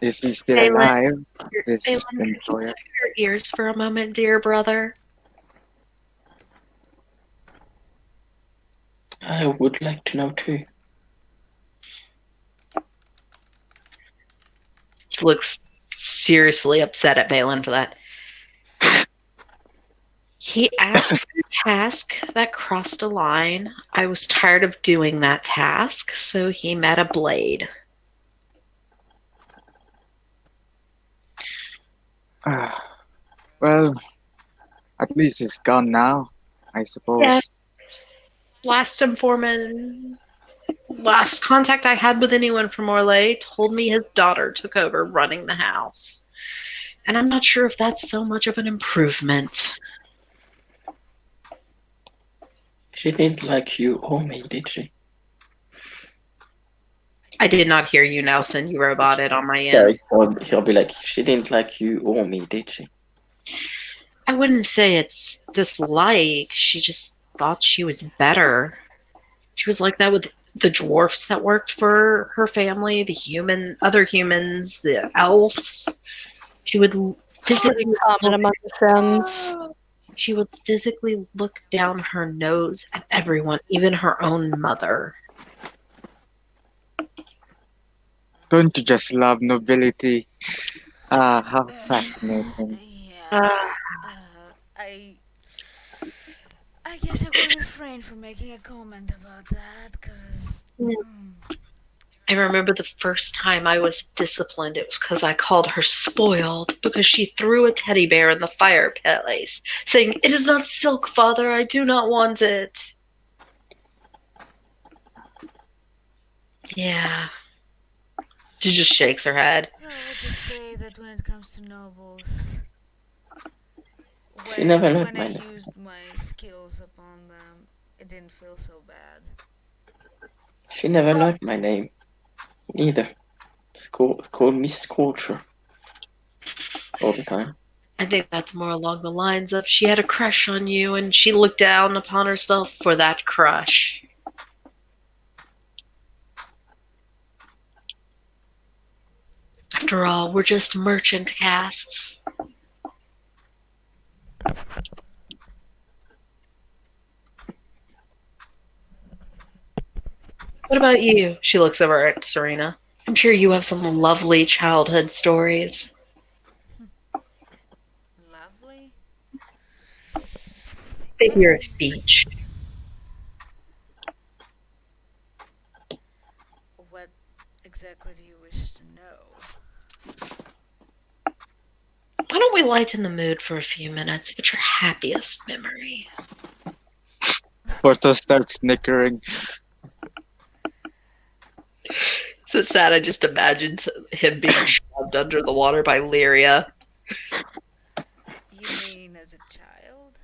Is he still Valen, alive? This Valen, could you employer? cover your ears for a moment, dear brother? I would like to know too. She looks seriously upset at Valen for that. He asked for a task that crossed a line. I was tired of doing that task, so he met a blade. Well, at least he's gone now, I suppose. Yes. Last contact I had with anyone from Orlais told me his daughter took over running the house. And I'm not sure if that's so much of an improvement. She didn't like you or me, did she? I did not hear you, Nelson. You roboted on my end. Sorry, or he'll be like, she didn't like you or me, did she? I wouldn't say it's dislike. She just thought she was better. She was like that with the dwarfs that worked for her family, other humans, the elves. She would Pretty common among the Fems. she would physically look down her nose at everyone, even her own mother. Don't you just love nobility? How fascinating. Yeah. I guess I will refrain from making a comment about that, because. I remember the first time I was disciplined, it was because I called her spoiled because she threw a teddy bear in the fireplace, saying, "It is not silk, father, I do not want it." Yeah. She just shakes her head. Well, let's just say that when it comes to nobles, She never learned when I my name. used my skills upon them, it didn't feel so bad. She never learned my name. Neither. Called Miss Culture. All the time. I think that's more along the lines of she had a crush on you and she looked down upon herself for that crush. After all, we're just merchant castes. What about you? She looks over at Serena. I'm sure you have some lovely childhood stories. Lovely. Figure of speech. What exactly do you wish to know? Why don't we lighten the mood for a few minutes? What's your happiest memory? Porthos starts snickering. So sad. I just imagined him being shoved under the water by Lyria. You mean as a child?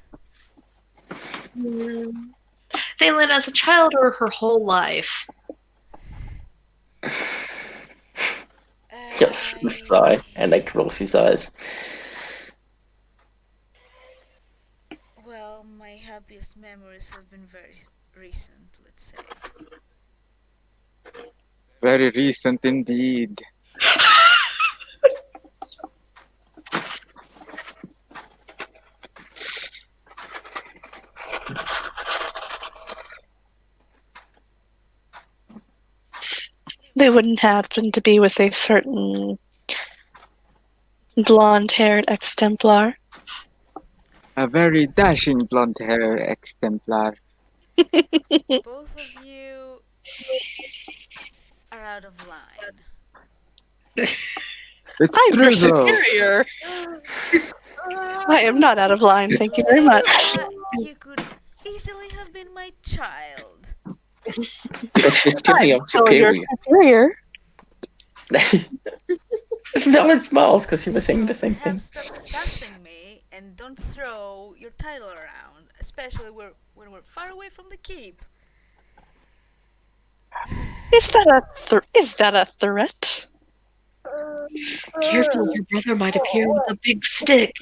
Valen as a child or her whole life? Just a sigh and like rolls his eyes. Well, my happiest memories have been very recent, let's say. Very recent indeed. They wouldn't happen to be with a certain blonde-haired exemplar. A very dashing blonde hair exemplar. Both of you are out of line. It's I'm your true though. superior. I am not out of line, thank you very much. You could easily have been my child. But she's still I'm your still your superior. superior. No one smiles because he was saying the same thing. Perhaps stop sassing me and don't throw your title around, especially when we're far away from the keep. Is that a threat? Careful, your brother might appear with a big stick.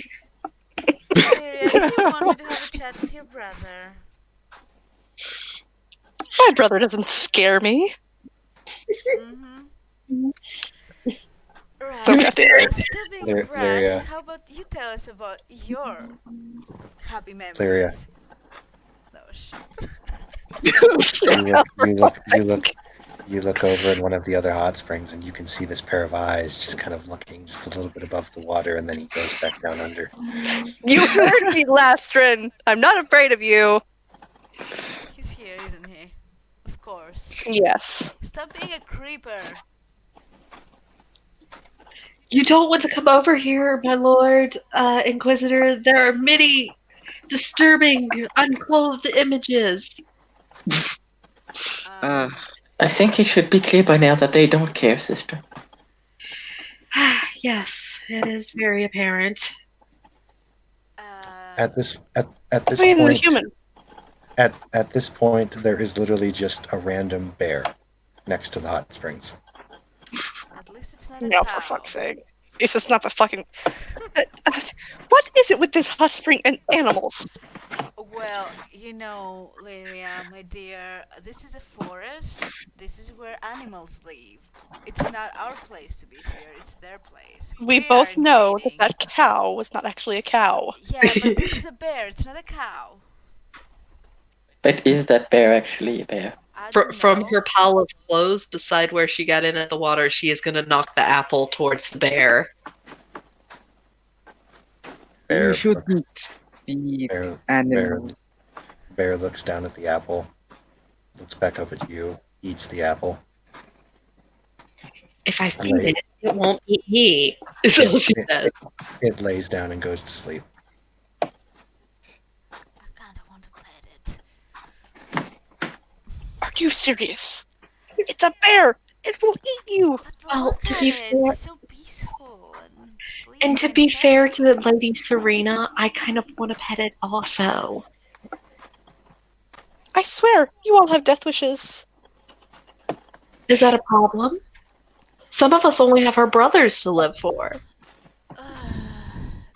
Lyria, do you want me to have a chat with your brother? My brother doesn't scare me. Mm-hmm. Right. Don't have to Now, stop being a brat, Lyria. and how about you tell us about your happy memories? Lyria. No, shit. You look over in one of the other hot springs, and you can see this pair of eyes just kind of looking just a little bit above the water, and then he goes back down under. You heard me, Lastrin. I'm not afraid of you. He's here, isn't he? Of course. Yes. Stop being a creeper. You don't want to come over here, my lord, Inquisitor. There are many disturbing, unclothed images. I think it should be clear by now that they don't care, sister. Yes, it is very apparent. At this I mean, the point, human. at this point, there is literally just a random bear next to the hot springs. At least it's not a No, cow. for fuck's sake. This is not the fucking. What is it with this hot spring and animals? Well, you know, Lyria, my dear, this is a forest. This is where animals live. It's not our place to be here, it's their place. We are both know invading. that cow was not actually a cow. Yeah, but this is a bear, it's not a cow. But is that bear actually a bear? I don't From know. her pile of clothes beside where she got in at the water, she is going to knock the apple towards the bear. Bear You shouldn't feed Bear, animals. bear looks down at the apple, looks back up at you, eats the apple. If I feed Slay. it won't eat me, is all she says. It lays down and goes to sleep. I kinda want to pet it. Are you serious? It's a bear! It will eat you! But Well, look to at be it, fair- it's so peaceful and sleepy And to and be fair fat. to Lady Serena, I kind of want to pet it also. I swear, you all have death wishes. Is that a problem? Some of us only have our brothers to live for.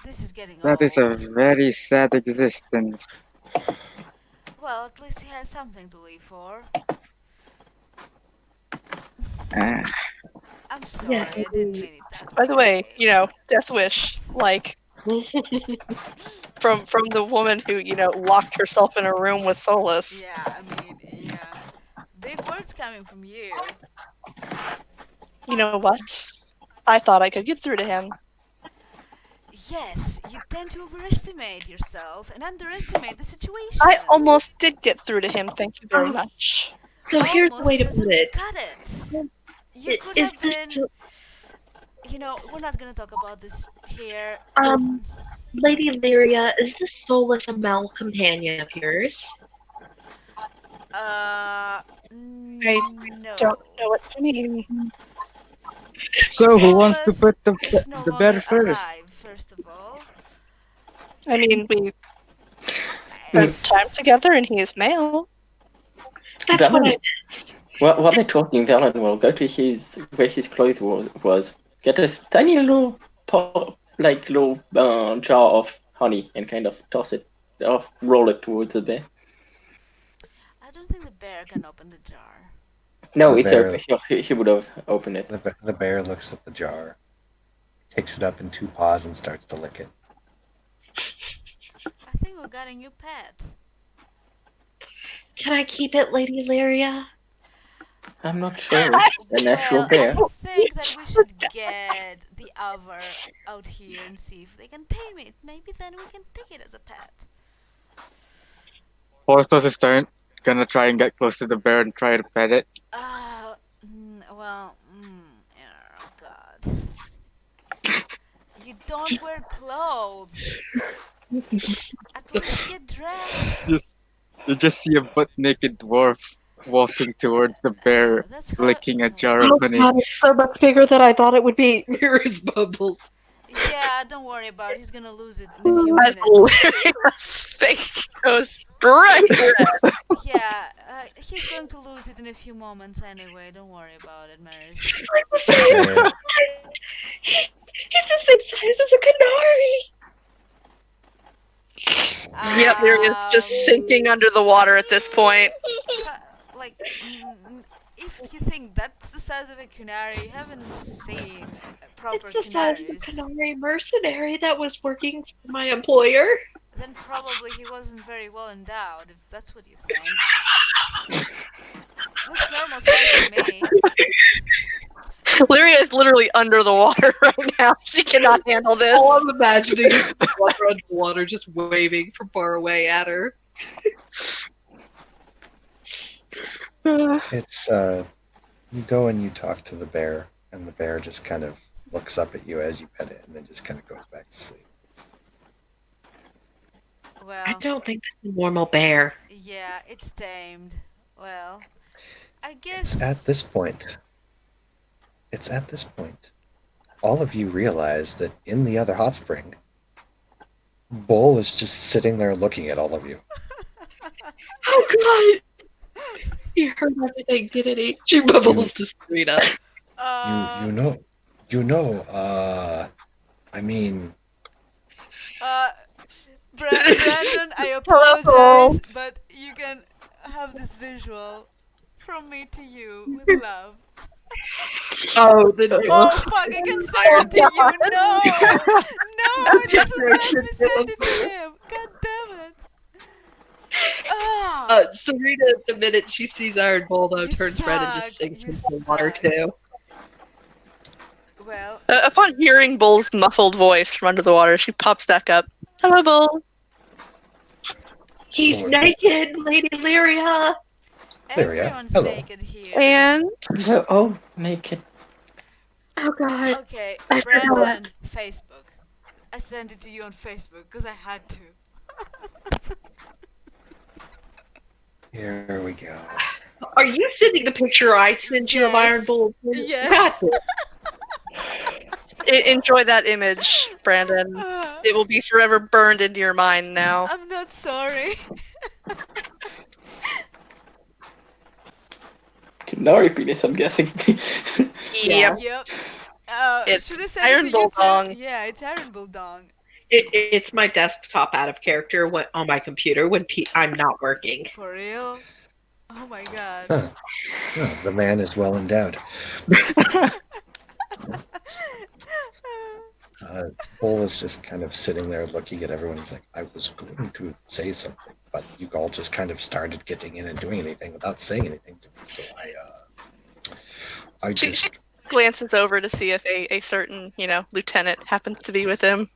This is getting That is old. a very sad existence. Well, at least he has something to live for. Ah, I'm sorry, Yes, I didn't mean it that By the way, way. you know, death wish, like from the woman who, you know, locked herself in a room with Solus. Yeah, I mean, yeah. Big words coming from you. You know what? I thought I could get through to him. Yes, you tend to overestimate yourself and underestimate the situation. I almost did get through to him, thank you very much. So here's the way to doesn't put it. cut it. You could Is have this been. You know, we're not gonna talk about this here. Lady Lyria? Is this soulless a male companion of yours? I No. don't know what you mean. So who wants to Solus put is no the bear longer first? alive, first of all. I mean, we I- spent time together, and he is male. That's what I Valen, missed. while they're talking, Valen will go to his where his clothes was get a tiny little like little jar of honey and kind of toss it off, roll it towards the bear. I don't think the bear can open the jar. No, The it's bear- open. He would have opened it. The bear looks at the jar, takes it up in two paws, and starts to lick it. I think we're getting you pet. Can I keep it, Lady Lyria? I'm not sure. It's an actual Well, bear. I think that we should get the other out here and see if they can tame it. Maybe then we can take it as a pet. Porthos is gonna try and get close to the bear and try to pet it. Oh god. You don't wear clothes. At least get dressed. You just see a butt naked dwarf walking towards the bear, That's how. licking a jar of Oh honey. god, it's so much bigger than I thought it would be. Mirrors bubbles. Yeah, don't worry about it. He's gonna lose it in a few As minutes. Lyria's face goes bright red. Yeah, he's going to lose it in a few moments anyway. Don't worry about it, Maris. He's like the same Bear- size. He's the same size as a canary. Yep, Lyria's just sinking under the water at this point. Like, if you think that's the size of a canary, you haven't seen proper It's the size of a canaries. canary mercenary that was working for my employer. Then probably he wasn't very well endowed, if that's what you think. Looks normal size to me. Lyria is literally under the water right now. She cannot handle this. All I'm imagining is water underwater just waving from far away at her. It's you go and you talk to the bear, and the bear just kind of looks up at you as you pet it, and then just kind of goes back to sleep. Well, I don't think that's a normal bear. yeah, it's tamed. Well, I guess. It's at this point, all of you realize that in the other hot spring, Bull is just sitting there looking at all of you. Oh god! He heard everything, didn't he? She bubbles to Serena. I mean, Brandon, I Hello. apologize, but you can have this visual from me to you with love. Oh, the Oh fuck, I can send it to you. No! No, it doesn't let me send it to him. God damn it. Ah, Serena, the minute she sees Iron Bull, though, You turns red and just suck, sinks you into the water, suck. too. well, Upon hearing Bull's muffled voice from under the water, she pops back up. Hello, Bull. He's Lord. naked, Lady Lyria! Lyria, everyone's hello. naked here. And No, oh, naked. Oh god. Okay, I forgot. Brandon, Facebook. I sent it to you on Facebook because I had to. Here we go. Are you sending the picture I sent you of Yes. Iron Bull? Yes. enjoy that image, Brandon. It will be forever burned into your mind now. I'm not sorry. Canary penis, I'm guessing. Yep. Yep. It's Should I send Iron it to you Bull too? dong. Yeah, it's Iron Bull dong. It's my desktop out of character on my computer when I'm not working. For real? Oh my god. Huh. Oh, the man is well endowed. Bull is just kind of sitting there looking at everyone. He's like, I was going to say something, but you all just kind of started getting in and doing anything without saying anything to me. So I She just, glances over to see if a certain, lieutenant happens to be with him.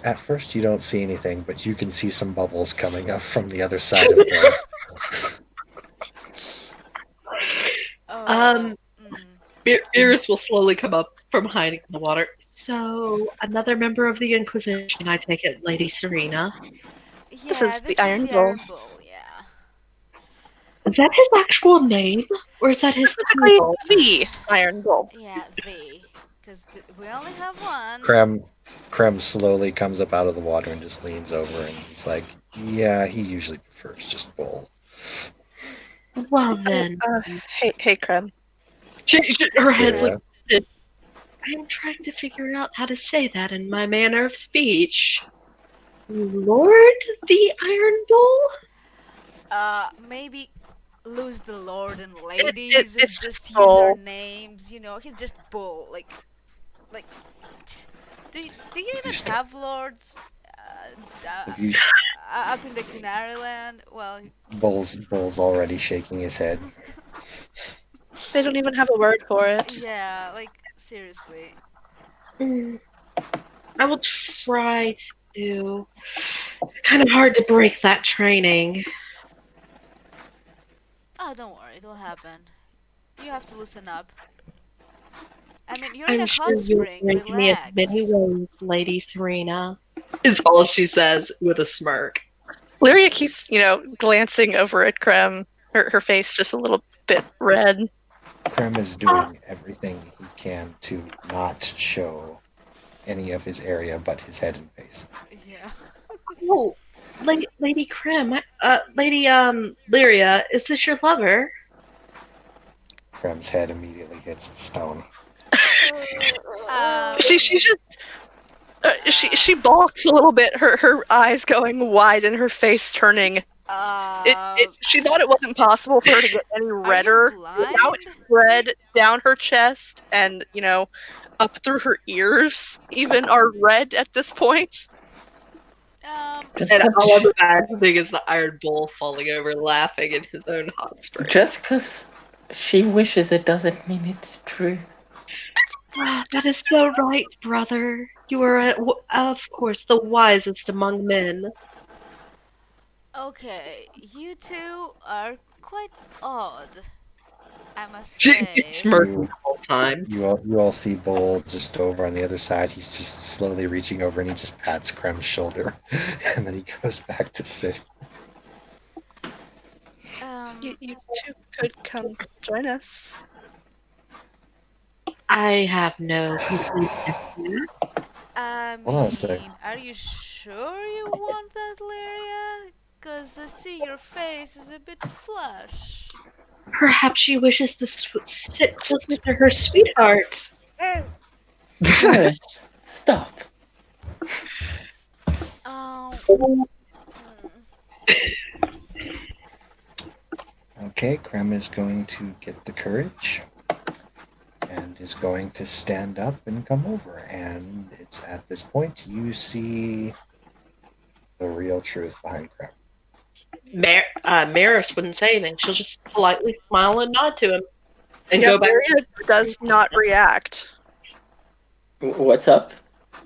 at first you don't see anything, but you can see some bubbles coming up from the other side of the. Oh. Iris will slowly come up from hiding in the water. So, another member of the Inquisition, I take it, Lady Serena. This Yeah, is the this is Iron the Bull. Iron Bull, yeah. Is that his actual name, or is that his Specifically, title? the Iron Bull. Yeah, because we only have one. Krem slowly comes up out of the water and just leans over and he's like, yeah, he usually prefers just bull. Well then, Hey, Krem. her head's like, Yeah. I'm trying to figure out how to say that in my manner of speech. Lord the Iron Bull? Maybe lose the Lord and ladies and It's just use our Bull. names. He's just Bull. Like, do you If you even start, have lords? if you Up in the Canary Land? Well, Bull's already shaking his head. They don't even have a word for it. yeah, like seriously. I will try to. Kind of hard to break that training. Oh, don't worry, it'll happen. You have to loosen up. I mean, you're in I'm a sure hot you'll spring. break me in many Relax. ways, Lady Serena. Is all she says with a smirk. Lyria keeps, glancing over at Krem. Her face just a little bit red. Krem is doing everything he can to not show any of his area but his head and face. Yeah. Oh, Lady Krim, Lady Lyria, is this your lover? Krem's head immediately hits the stone. She just she balks a little bit. Her eyes going wide and her face turning. She thought it wasn't possible for her to get any redder without red down her chest and up through her ears. Even are red at this point. And all I'm imagining is the Iron Bull falling over laughing in his own hot spring. Just because she wishes it doesn't mean it's true. That is so right, brother. You are, of course, the wisest among men. Okay, you two are quite odd, I must She's say. smirking the whole time. You all see Bull just over on the other side. He's just slowly reaching over and he just pats Krem's shoulder, and then he goes back to sit. You two could come join us. I have no complete idea. I Hold on a sec. mean, are you sure you want that, Lyria? Cause I see your face is a bit flush. Perhaps she wishes to sit closer to her sweetheart. Yes, stop. Hmm. Okay, Krem is going to get the courage and is going to stand up and come over. And it's at this point you see the real truth behind Krem. Maris wouldn't say anything. She'll just politely smile and nod to him and go back. Lyria does not react. What's up?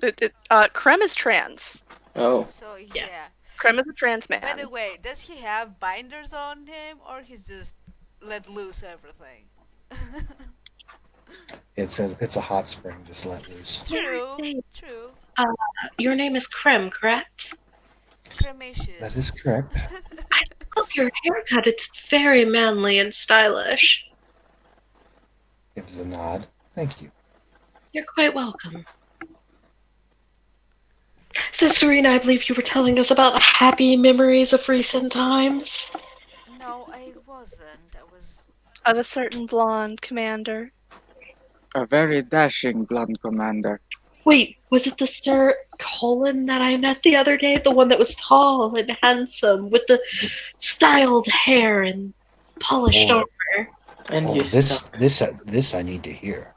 Krem is trans. Oh, So Yeah. yeah. Krem is a trans man. By the way, does he have binders on him, or he's just let loose everything? It's a hot spring, just let loose. True. Say, True. your name is Krem, correct? Cremacious. That is correct. I love your haircut. It's very manly and stylish. Gives a nod. Thank you. You're quite welcome. So, Serena, I believe you were telling us about happy memories of recent times. No, I wasn't. I was. Of a certain blonde commander. A very dashing blonde commander. Wait, was it the Sir Colin that I met the other day? The one that was tall and handsome with the styled hair and polished Oh. armor? and Oh, you stop. this I need to hear.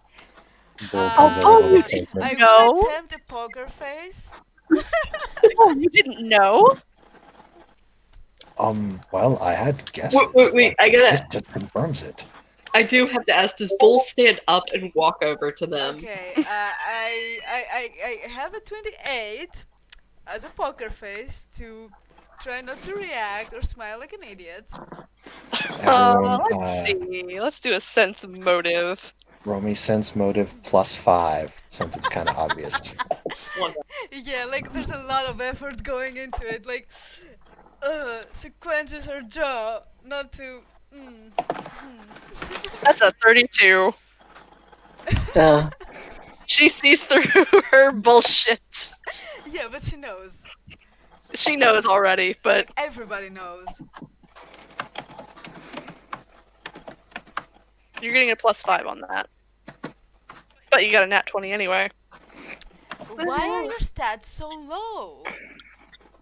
Bull Uh, comes over to you the table. I No. will attempt a poker face. Oh, you didn't know? Well, I had guesses. Wait, but I gotta- this just confirms it. I do have to ask, does Bull stand up and walk over to them? Okay, I have a 28 as a poker face to Try not to react or smile like an idiot. Everyone, Let's see. Let's do a sense motive. roll me sense motive +5, since it's kind of obvious. Yeah, like there's a lot of effort going into it. Like, she clenches her jaw not to. That's a 32. Uh, She sees through her bullshit. Yeah, but she knows. She knows already, but Like everybody knows. you're getting a +5 on that. But you got a nat 20 anyway. Why are your stats so low?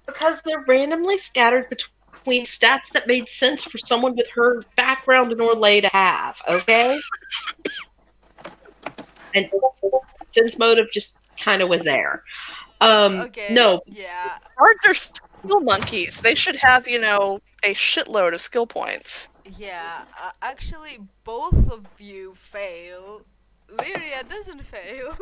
Because they're randomly scattered between stats that made sense for someone with her background in Orlais to have, okay? And sense motive just kind of was there. Okay. No, Yeah. Cards are skill monkeys. They should have, a shitload of skill points. Yeah. Actually, both of you fail. Lyria doesn't fail.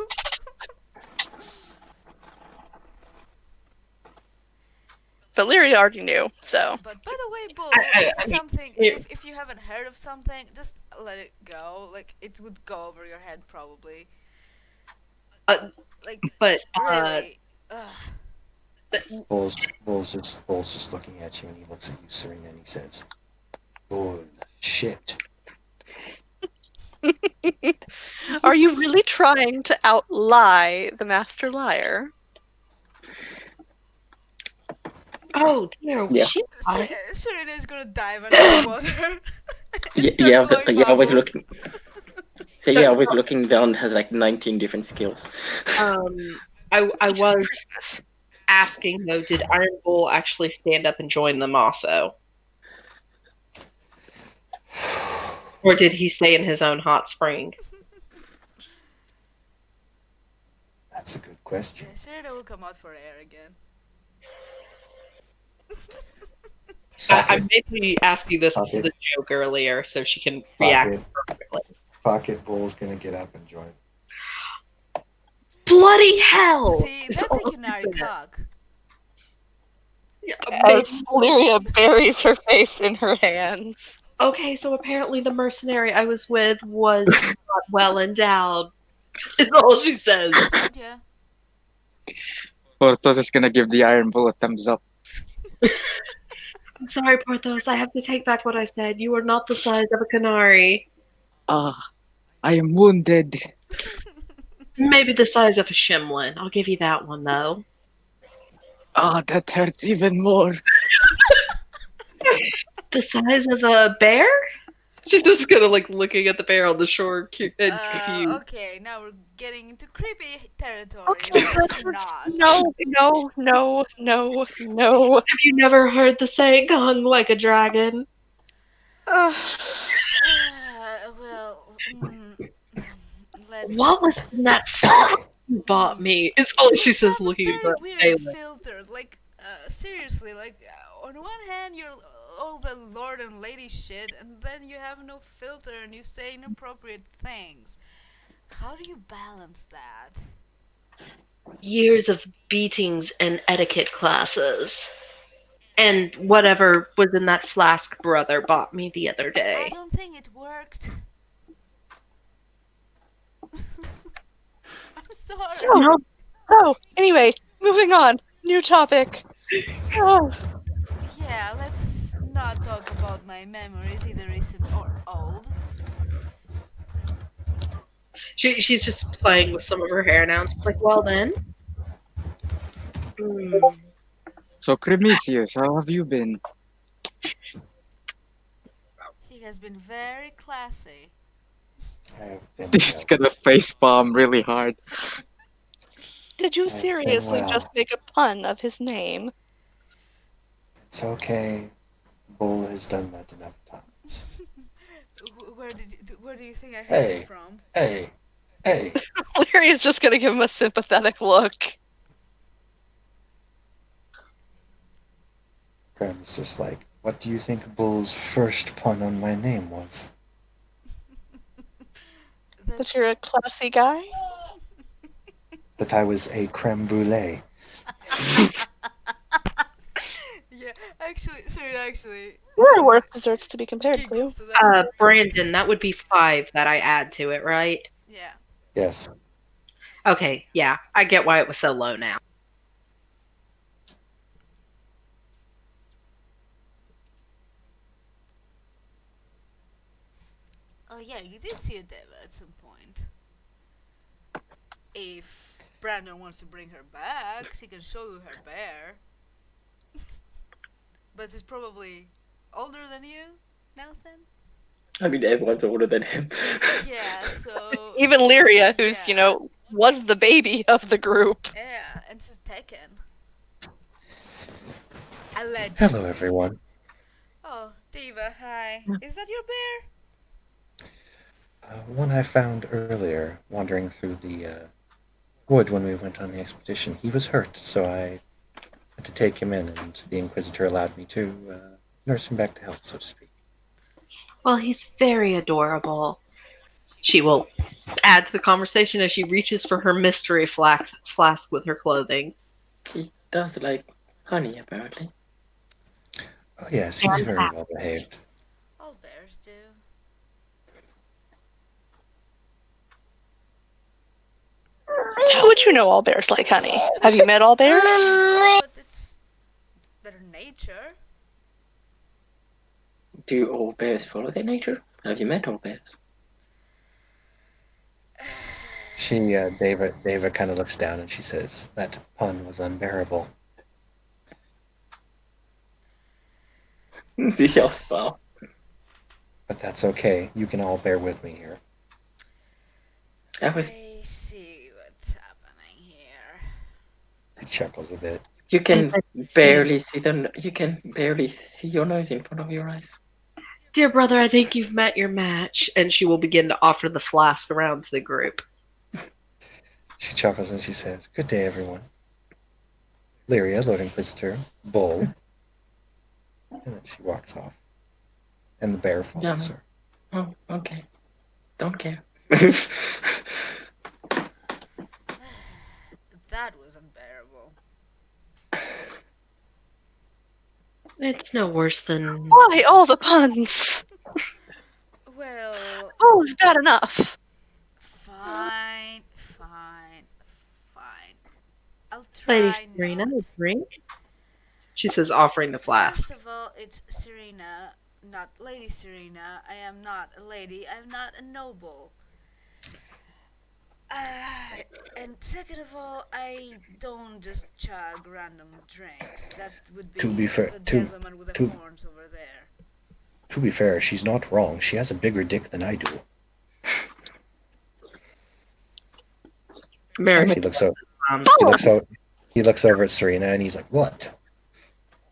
But Lyria already knew, so. But by the way, Bull, I if mean, something, here- if you haven't heard of something, just let it go. Like it would go over your head probably. Like but really. Bull's just looking at you, and he looks at you, Serena, and he says, "Bullshit." Are you really trying to outlie the master liar? oh dear, Yeah. she Serena is gonna dive underwater. I was looking. So yeah, I was looking. Valen has like 19 different skills. I was Christmas. asking though, did Iron Bull actually stand up and join them also? Or did he stay in his own hot spring? That's a good question. Yeah, Serena will come out for air again. I made me ask you this as Fuck a it. joke earlier so she can Fuck react it. perfectly. Fuck it. Bull's gonna get up and join. Bloody hell! See, It's that's a all- Kunari cock. As Lyria buries her face in her hands. Okay, so apparently the mercenary I was with was not well endowed. Is all she says. Yeah. Porthos is gonna give the Iron Bull a thumbs up. I'm sorry, Porthos. I have to take back what I said. You are not the size of a canary. I am wounded. Maybe the size of a shimlin. I'll give you that one, though. That hurts even more. The size of a bear? She's just kind of like looking at the bear on the shore and confused. Okay, now we're getting into creepy territory. Okay, Let's not. no. Have you never heard the saying, hung like a dragon? Well, let's. What was in that you bought me? It's all she says You have a looking very at the weird Balin. filter. Like, seriously, like, on one hand, you're all the lord and lady shit, and then you have no filter and you say inappropriate things. How do you balance that? Years of beatings and etiquette classes. And whatever was in that flask brother bought me the other I day. don't think it worked. I'm sorry. So, anyway, moving on. New topic. Oh, Yeah, let's not talk about my memories, either recent or old. She's just playing with some of her hair now. She's like, well then. So, Cremisius, how have you been? He has been very classy. He's gonna facepalm really hard. did you I've been seriously well. just make a pun of his name? It's okay. Bull has done that enough times. Where do you think I heard Hey. it from? Hey. Lyria's just gonna give him a sympathetic look. Graham's just like, what do you think Bull's first pun on my name was? That you're a classy guy? That I was a creme brulee. Yeah, actually There are worse desserts to be compared to. giggles to that. Brandon, that would be 5 that I add to it, right? Yeah. Yes. Okay, yeah, I get why it was so low now. Oh yeah, you did see a Deva at some point. If Brandon wants to bring her back, she can show you her bear. But she's probably older than you, Nelson. I mean, everyone's older than him. Yeah, so Even Lyria, who's, yeah. was the baby of the group. Yeah, and she's taken. Allegedly. Hello, everyone. Oh, Diva, hi. Is that your bear? One I found earlier, wandering through the wood when we went on the expedition. He was hurt, so I had to take him in, and the Inquisitor allowed me to nurse him back to health, so to speak. Well, he's very adorable. She will add to the conversation as she reaches for her mystery flask with her clothing. He does like honey, apparently. Oh, yes, he's very well behaved. All bears do. How would you know all bears like honey? Have you met all bears? But it's their nature. Do all bears follow their nature? Have you met all bears? Deva kind of looks down and she says, that pun was unbearable. Sie yells well. But that's okay. You can all bear with me here. That was. I see what's happening here. He chuckles a bit. You can I see. barely see them. You can barely see your nose in front of your eyes. Dear brother, I think you've met your match. And she will begin to offer the flask around to the group. She chuckles and she says, good day, everyone. Lyria, Lord Inquisitor, Bull. And then she walks off. And the bear follows her. Oh, okay. Don't care. That was unbearable. It's no worse than. Why all the puns? Well, Oh, it's bad enough. fine. I'll try Lady Serena, not. a drink? She says, offering the flask. First of all, it's Serena, not Lady Serena. I am not a lady. I'm not a noble. And second of all, I don't just chug random drinks. That would be To be fair- the to- gentleman with the to- horns over there. To be fair, she's not wrong. She has a bigger dick than I do. Mary, He looks over at Serena and he's like, what?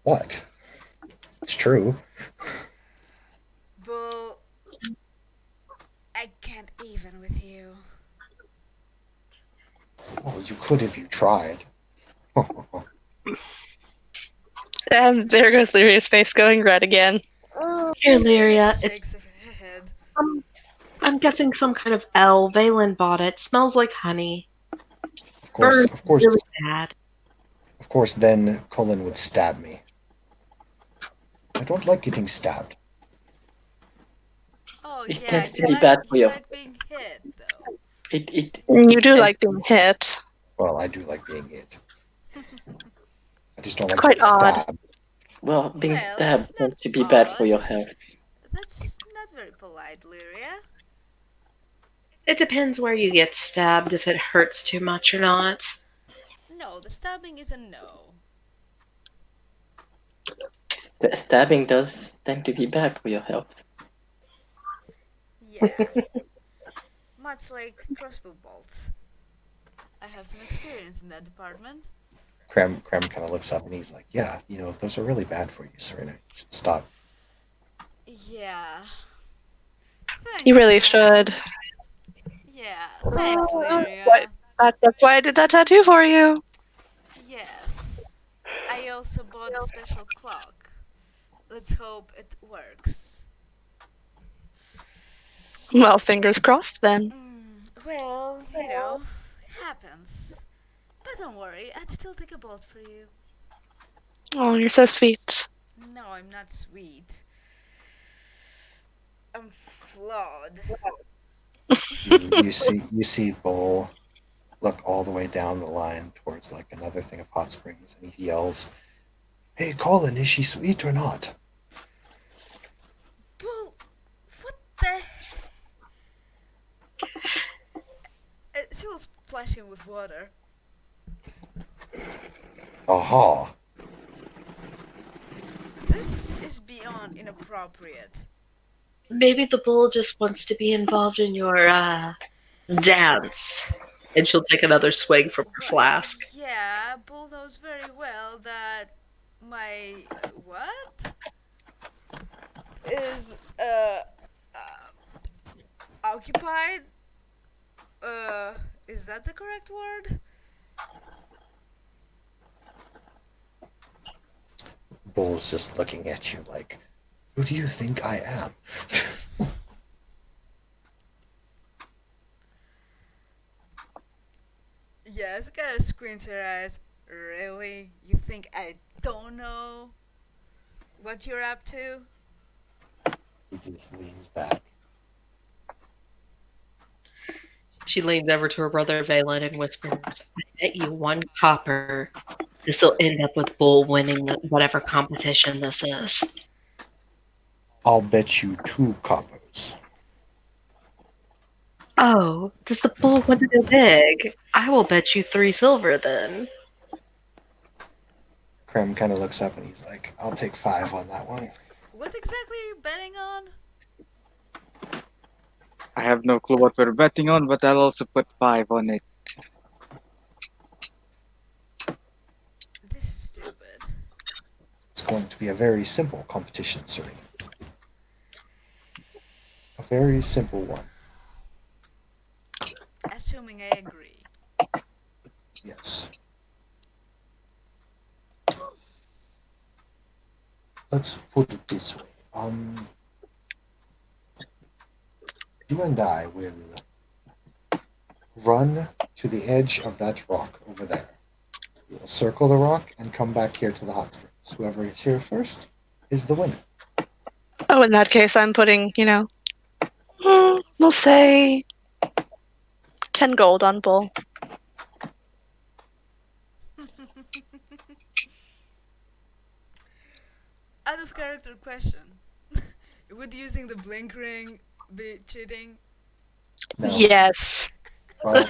What? It's true. Bull, I can't even with you. Well, you could if you tried. And there goes Lyria's face going red again. Here, Lyria, She it's, shakes her head. I'm guessing some kind of L. Valen bought it. Smells like honey. Burns Of course, really bad. of course, then Cullen would stab me. I don't like getting stabbed. Oh It yeah, tends to you be like, bad for you you. like being hit though. It You do like being hit. Well, I do like being hit. I just don't like Quite getting odd. stabbed. well, being Well, stabbed it's not tends to be bad for odd. your health. That's not very polite, Lyria. It depends where you get stabbed, if it hurts too much or not. No, the stabbing is a no. Stabbing does tend to be bad for your health. Yeah. Much like crossbow bolts. I have some experience in that department. Krem kind of looks up and he's like, yeah, those are really bad for you, Serena. You should stop. Yeah. Thanks, You really man. should. Yeah, thanks, Lyria. That's why I did that tattoo for you. Yes. I also bought a special clock. Let's hope it works. Well, fingers crossed then. Well, happens. But don't worry, I'd still take a bolt for you. Oh, you're so sweet. No, I'm not sweet. I'm flawed. You see Bull look all the way down the line towards like another thing of hot springs, and he yells, "Hey, Colin, is she sweet or not?" Well, what the? She will splash him with water. Aha! This is beyond inappropriate. Maybe the bull just wants to be involved in your dance. And she'll take another swig from her flask. Yeah, Bull knows very well that my what is occupied. Is that the correct word? Bull's just looking at you like, "Who do you think I am?" Yes, kind of squints her eyes. Really? You think I don't know what you're up to? He just leans back. She leans over to her brother Valen and whispers, "I bet you 1 copper this will end up with Bull winning whatever competition this is." I'll bet you 2 coppers. Oh, does the Bull want to go big? I will bet you 3 silver then. Krem kind of looks up and he's like, "I'll take 5 on that one." What exactly are you betting on? I have no clue what we're betting on, but I'll also put 5 on it. This is stupid. It's going to be a very simple competition, Serena. A very simple one. Assuming I agree. Yes. Let's put it this way. You and I will run to the edge of that rock over there. We will circle the rock and come back here to the hot springs. Whoever is here first is the winner. Oh, in that case, I'm putting, we'll say 10 gold on Bull. Out of character question. Would using the blink ring be cheating? No. Yes. Well,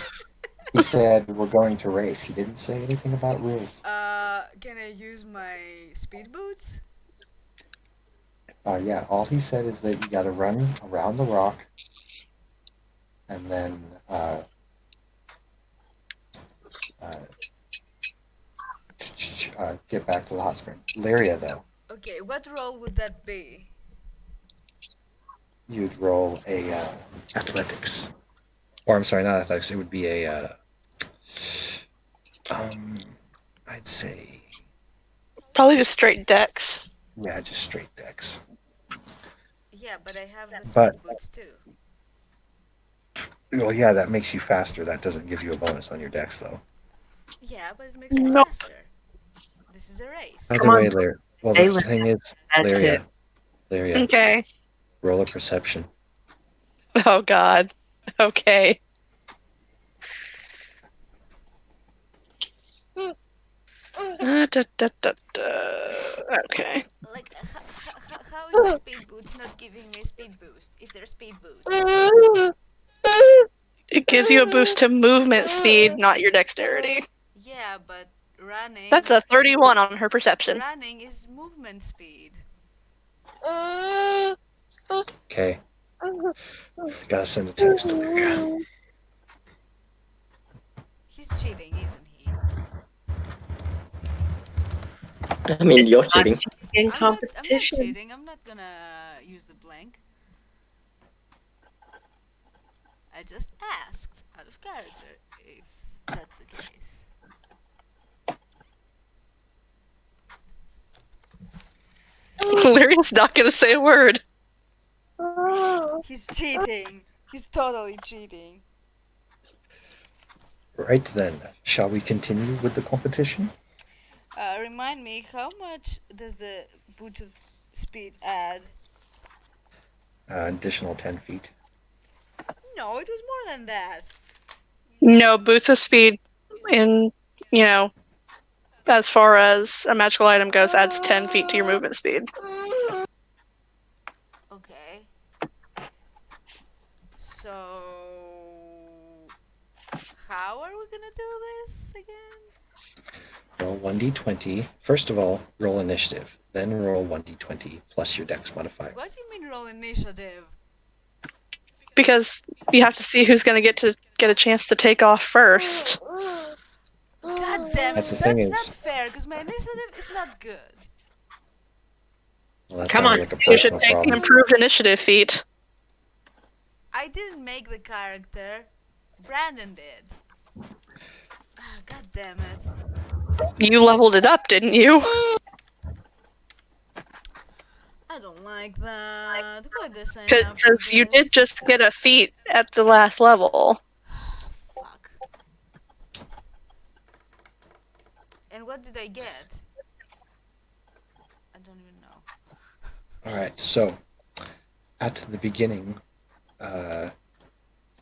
he said we're going to race. He didn't say anything about rules. Can I use my speed boots? Yeah, all he said is that you got to run around the rock and then get back to the hot spring. Lyria, though, Okay, what role would that be? you'd roll a athletics. Or I'm sorry, not athletics. It would be a I'd say Probably just straight dex. yeah, just straight dex. Yeah, but I have the speed But- boots too. Well, yeah, that makes you faster. That doesn't give you a bonus on your dex, though. Yeah, but it makes me Nope. faster. This is a race. By the Come on, way, Lyria. Well, the Lyria. thing is, That's Lyria, it. Lyria, Okay. roll a perception. Oh, God. Okay. Okay. Like, how is the speed boots not giving me a speed boost if they're speed boots? It gives you a boost to movement speed, not your dexterity. Yeah, but running. That's a 31 on her perception. Running is movement speed. Okay. Gotta send a text to Lyria. He's cheating, isn't he? I mean, you're Not cheating. in I'm not competition. cheating. I'm not gonna use the blank. I just asked out of character if that's the case. Lyria's not gonna say a word. He's cheating. He's totally cheating. Right then, shall we continue with the competition? Remind me, how much does the boots of speed add? Additional 10 feet. No, it was more than that. No, boots of speed in, as far as a magical item goes, adds 10 feet to your movement speed. Okay. So, how are we gonna do this again? Roll 1d20. First of all, roll initiative. Then roll 1d20 plus your dex modifier. What do you mean roll initiative? Because you have to see who's going to get a chance to take off first. God damn it, That's the that's thing not is- fair, because my initiative is not good. Well, that Come sounds on, like a You should personal take the problem. improved initiative feat. I didn't make the character. Brandon did. Ah, God damn it. You leveled it up, didn't you? I don't like that. Why did I sign up for Because you did this? just get a feat at the last level. Fuck. And what did I get? I don't even know. Alright, so at the beginning,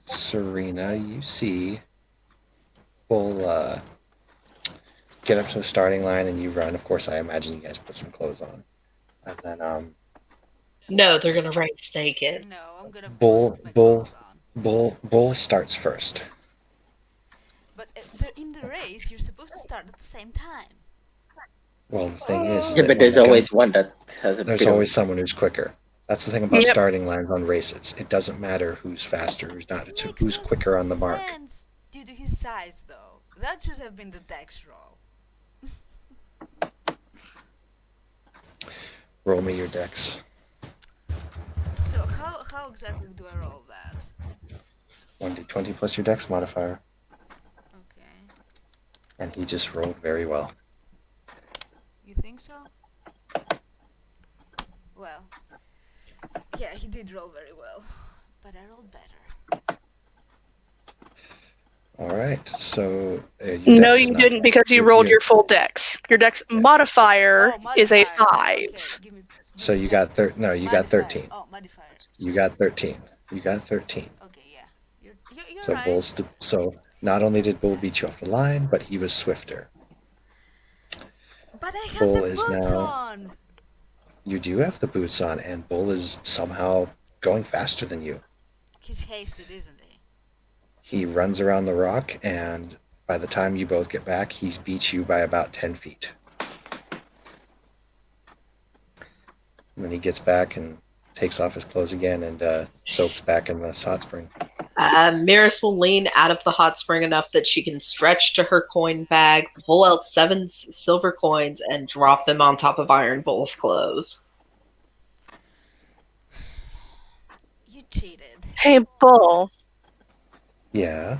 Serena, you see Bull get up to the starting line and you run. Of course, I imagine you guys put some clothes on. And then No, they're gonna race naked. No, I'm gonna Bull- put my Bull- clothes on. Bull starts first. But in the race, you're supposed to start at the same time. Well, the thing is Yeah, that but when there's the gun- always one that has a there's bit always of... someone who's quicker. That's the thing about Yep. starting lines on races. It doesn't matter who's faster, who's not. It's Makes who's no quicker on the mark. sense due to his size, though. That should have been the dex roll. Roll me your dex. So how exactly do I roll that? 1d20 plus your dex modifier. Okay. And he just rolled very well. You think so? Well, yeah, he did roll very well, but I rolled better. Alright, so... No, dex is you not didn't, 20. because you rolled your full dex. Your dex modifier Oh, is a modifier. 5. Okay, give me So you sec. got you got Modifier. 13. Oh, modifier. You got 13. You got 13. Okay, yeah. You're So right. so not only did Bull beat you off the line, but he was swifter. But I have Bull the is boots now- on. You do have the boots on, and Bull is somehow going faster than you. He's hasted, isn't he? He runs around the rock, and by the time you both get back, he's beat you by about 10 feet. And then he gets back and takes off his clothes again and soaks back in the hot spring. Mirris will lean out of the hot spring enough that she can stretch to her coin bag, pull out 7 silver coins, and drop them on top of Iron Bull's clothes. You cheated. Hey, Bull. Yeah.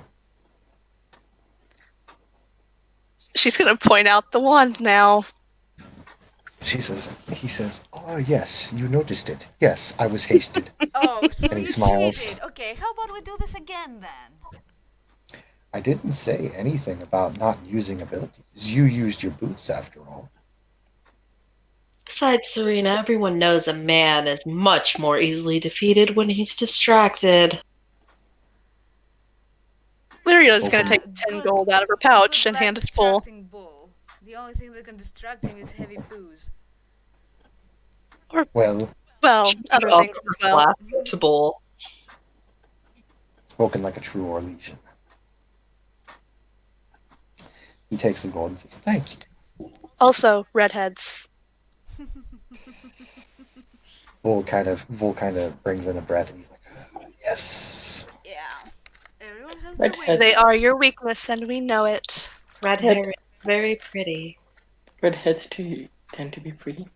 She's going to point out the wand now. He says, oh, yes, you noticed it. Yes, I was hasted. Oh, so And he you smiles. cheated. Okay, how about we do this again then? I didn't say anything about not using abilities. You used your boots after all. Besides, Serena, everyone knows a man is much more easily defeated when he's distracted. Lyria's going to Okay. take 10 gold out of her pouch Good and luck hand it to Bull. distracting Bull. The only thing that can distract him is heavy booze. Well, Well, other Also things as well. laugh to Bull. spoken like a true Orlesian. He takes the gold and says, thank you. Also, redheads. Bull kind of brings in a breath and he's like, yes. Yeah. Everyone has their Redhead. They weakness. are your weakness, and we know it. Red hair is very pretty. Redheads too tend to be pretty.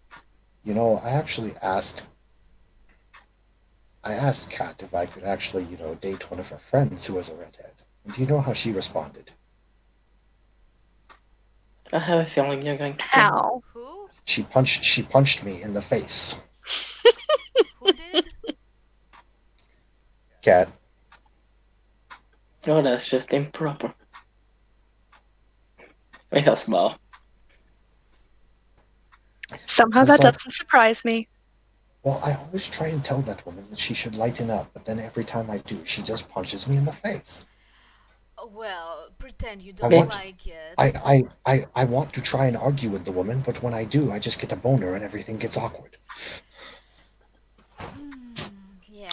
You know, I asked Kat if I could actually, date one of her friends who was a redhead. And do you know how she responded? I have a feeling you're going to... How? Who? She punched me in the face. Who did? Kat, Oh, that's just improper. I smile. Somehow It's that like, doesn't surprise me. well, I always try and tell that woman that she should lighten up, but then every time I do, she just punches me in the face. Well, pretend you I don't want like it. I want to try and argue with the woman, but when I do, I just get a boner and everything gets awkward. Yeah.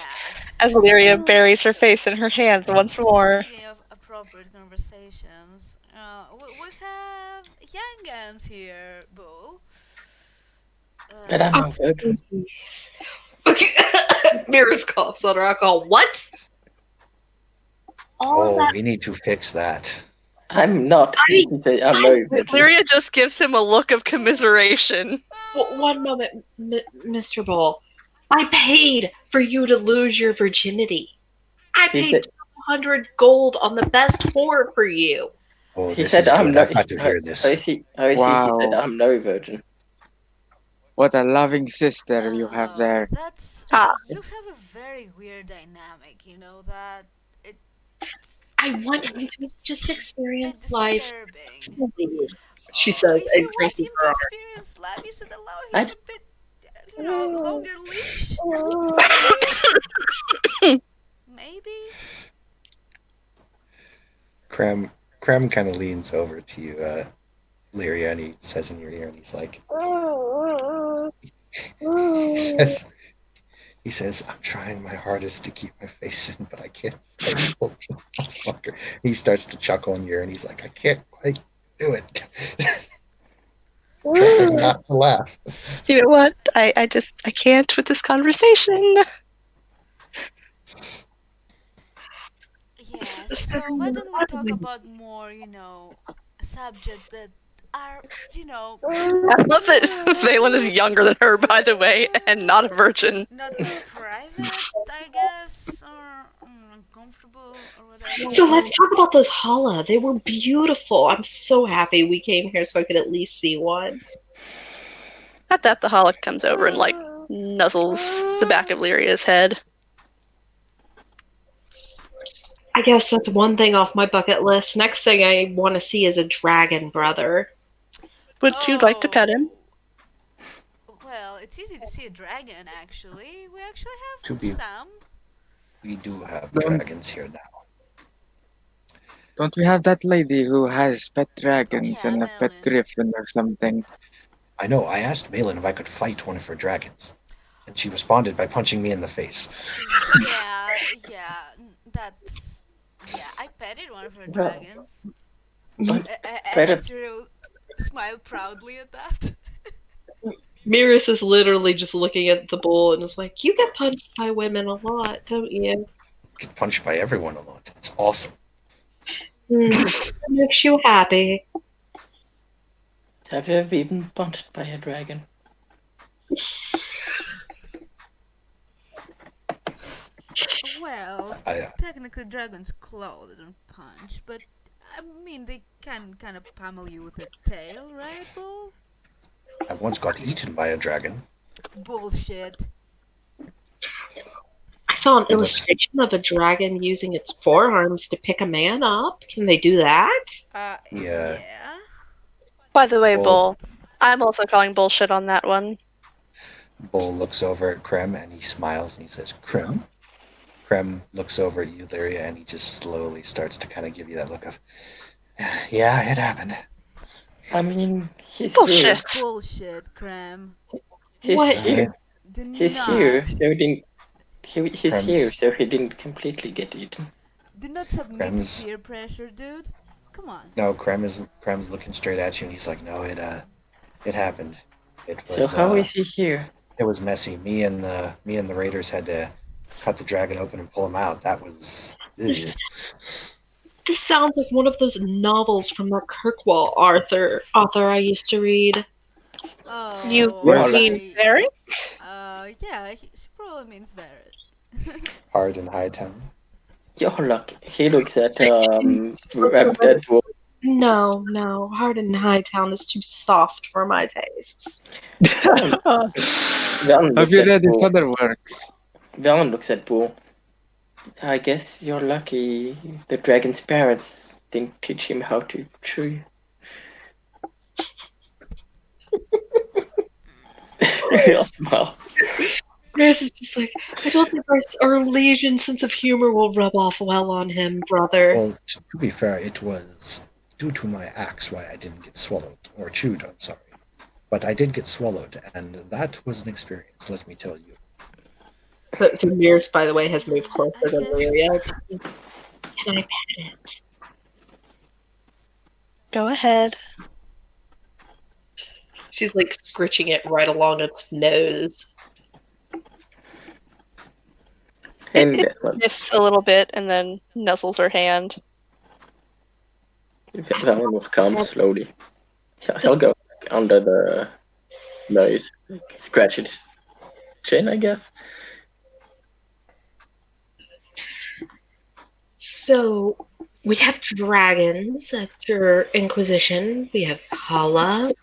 As Lyria buries her face in her hands once more. Speaking of appropriate conversations, we have young guns here, Bull. But I'm no virgin. Mirrors coughs on her alcohol. What? All of Oh, that. we need to fix that. I'm not. I'm no virgin. Lyria just gives him a look of commiseration. One moment, Mr. Bull. I paid for you to lose your virginity. I He paid said- 200 gold on the best whore for you. Oh, He this said is I'm good. no. I've got to hear this. I see. He said Wow. I'm no virgin. What a loving sister you have there. That's Ah. you have a very weird dynamic. You know that it I want him to just bit experience life. disturbing. She says, If and you want graces him her to arm. experience love, you should allow him I- a bit, longer leash. Maybe. Krem kind of leans over to you, Lyria, and he says in your ear, and he's like, he says, I'm trying my hardest to keep my face in, but I can't quite pull it longer. He starts to chuckle in your ear, and he's like, I can't quite do it. Trying not to laugh. You know what? I can't with this conversation. Yeah. So why don't we talk about more, a subject that are, I love that Valen is younger than her, by the way, and not a virgin. not private, I guess, or uncomfortable or whatever. So let's talk about those holla. They were beautiful. I'm so happy we came here so I could at least see one. At that, the Holic comes over and, nuzzles the back of Lyria's head. I guess that's one thing off my bucket list. Next thing I want to see is a dragon brother. Would you like to pet him? Well, it's easy to see a dragon, actually. We actually To have be- some. We do have dragons here now. Don't we have that lady who has pet dragons Yeah, and a pet Valen. griffin or something? I know, I asked Valen if I could fight one of her dragons, and she responded by punching me in the face. Yeah, that's... Yeah, I petted one of her Well, dragons. But And Cyril smiled proudly at that. Miris is literally just looking at the bull and is like, you get punched by women a lot, don't you? Get punched by everyone a lot. It's awesome. That makes you happy. have you ever been punched by a dragon? Well, I, technically dragons claw, they don't punch, but I mean they can kind of pummel you with their tail, right, Bull? I once got eaten by a dragon. Bullshit. I saw an It looks- illustration of a dragon using its forearms to pick a man up. Can they do that? Yeah. By the way, Bull. Bull, I'm also calling bullshit on that one. Bull looks over at Krem and he smiles and he says, Krem? Krem looks over at you, Lyria, and he just slowly starts to kind of give you that look of, yeah, it happened. I mean, he's Bullshit. Bullshit, Cram. here. What? Here. Do He's not, here, so he didn't. He's Krem's- here, so he didn't completely get eaten. do not submit Krem's- to peer pressure, dude. Come on. No, Krem's looking straight at you and he's like, no, it happened. It was, So how is he here? It was messy. Me and the Raiders had to cut the dragon open and pull him out. That was. This sounds like one of those novels from that Kirkwall author I used to read. Oh, You Well, mean very? Yeah, she probably means Barrett. Hard in Hightown. You're lucky. He looks at Bull. No, Hard in Hightown is too soft for my tastes. Valen Have looks you at read his Bull. other works? Valen looks at Bull. I guess you're lucky the dragon's parents didn't teach him how to chew. I'll smile. Merhis is just like, I don't think our Legion sense of humor will rub off well on him, brother. Well, to be fair, it was due to my axe why I didn't get swallowed, or chewed, I'm sorry. But I did get swallowed, and that was an experience, let me tell you. So Merhis, by the way, has moved closer I to guess. Lyria. Can I pet it? Go ahead. She's like scritching it right along its nose. And It sniffs a little bit and then nuzzles her hand. Valen will come slowly. He'll go under the nose, scratch its chin, I guess. So we have dragons at your Inquisition. We have Hala.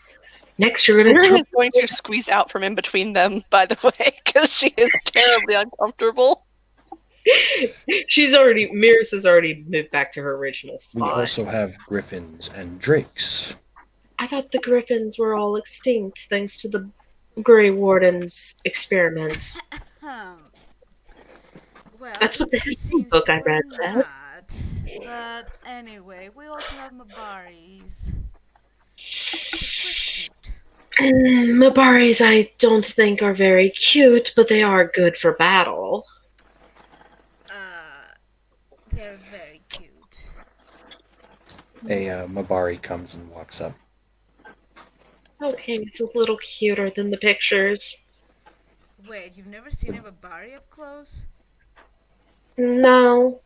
Next, you're gonna Lyria is going to squeeze out from in between them, by the way, because she is terribly uncomfortable. Merhis has already moved back to her original We spot. also have griffins and drakes. I thought the griffins were all extinct thanks to the Grey Warden's experiment. Well, That's what the it history seems book I we're read said. not. But anyway, we also have Mabaris. They're cute. Mabaris I don't think are very cute, but they are good for battle. They're very cute. A Mabari comes and walks up. Okay, it's a little cuter than the pictures. Wait, you've never seen a Mabari up close? No.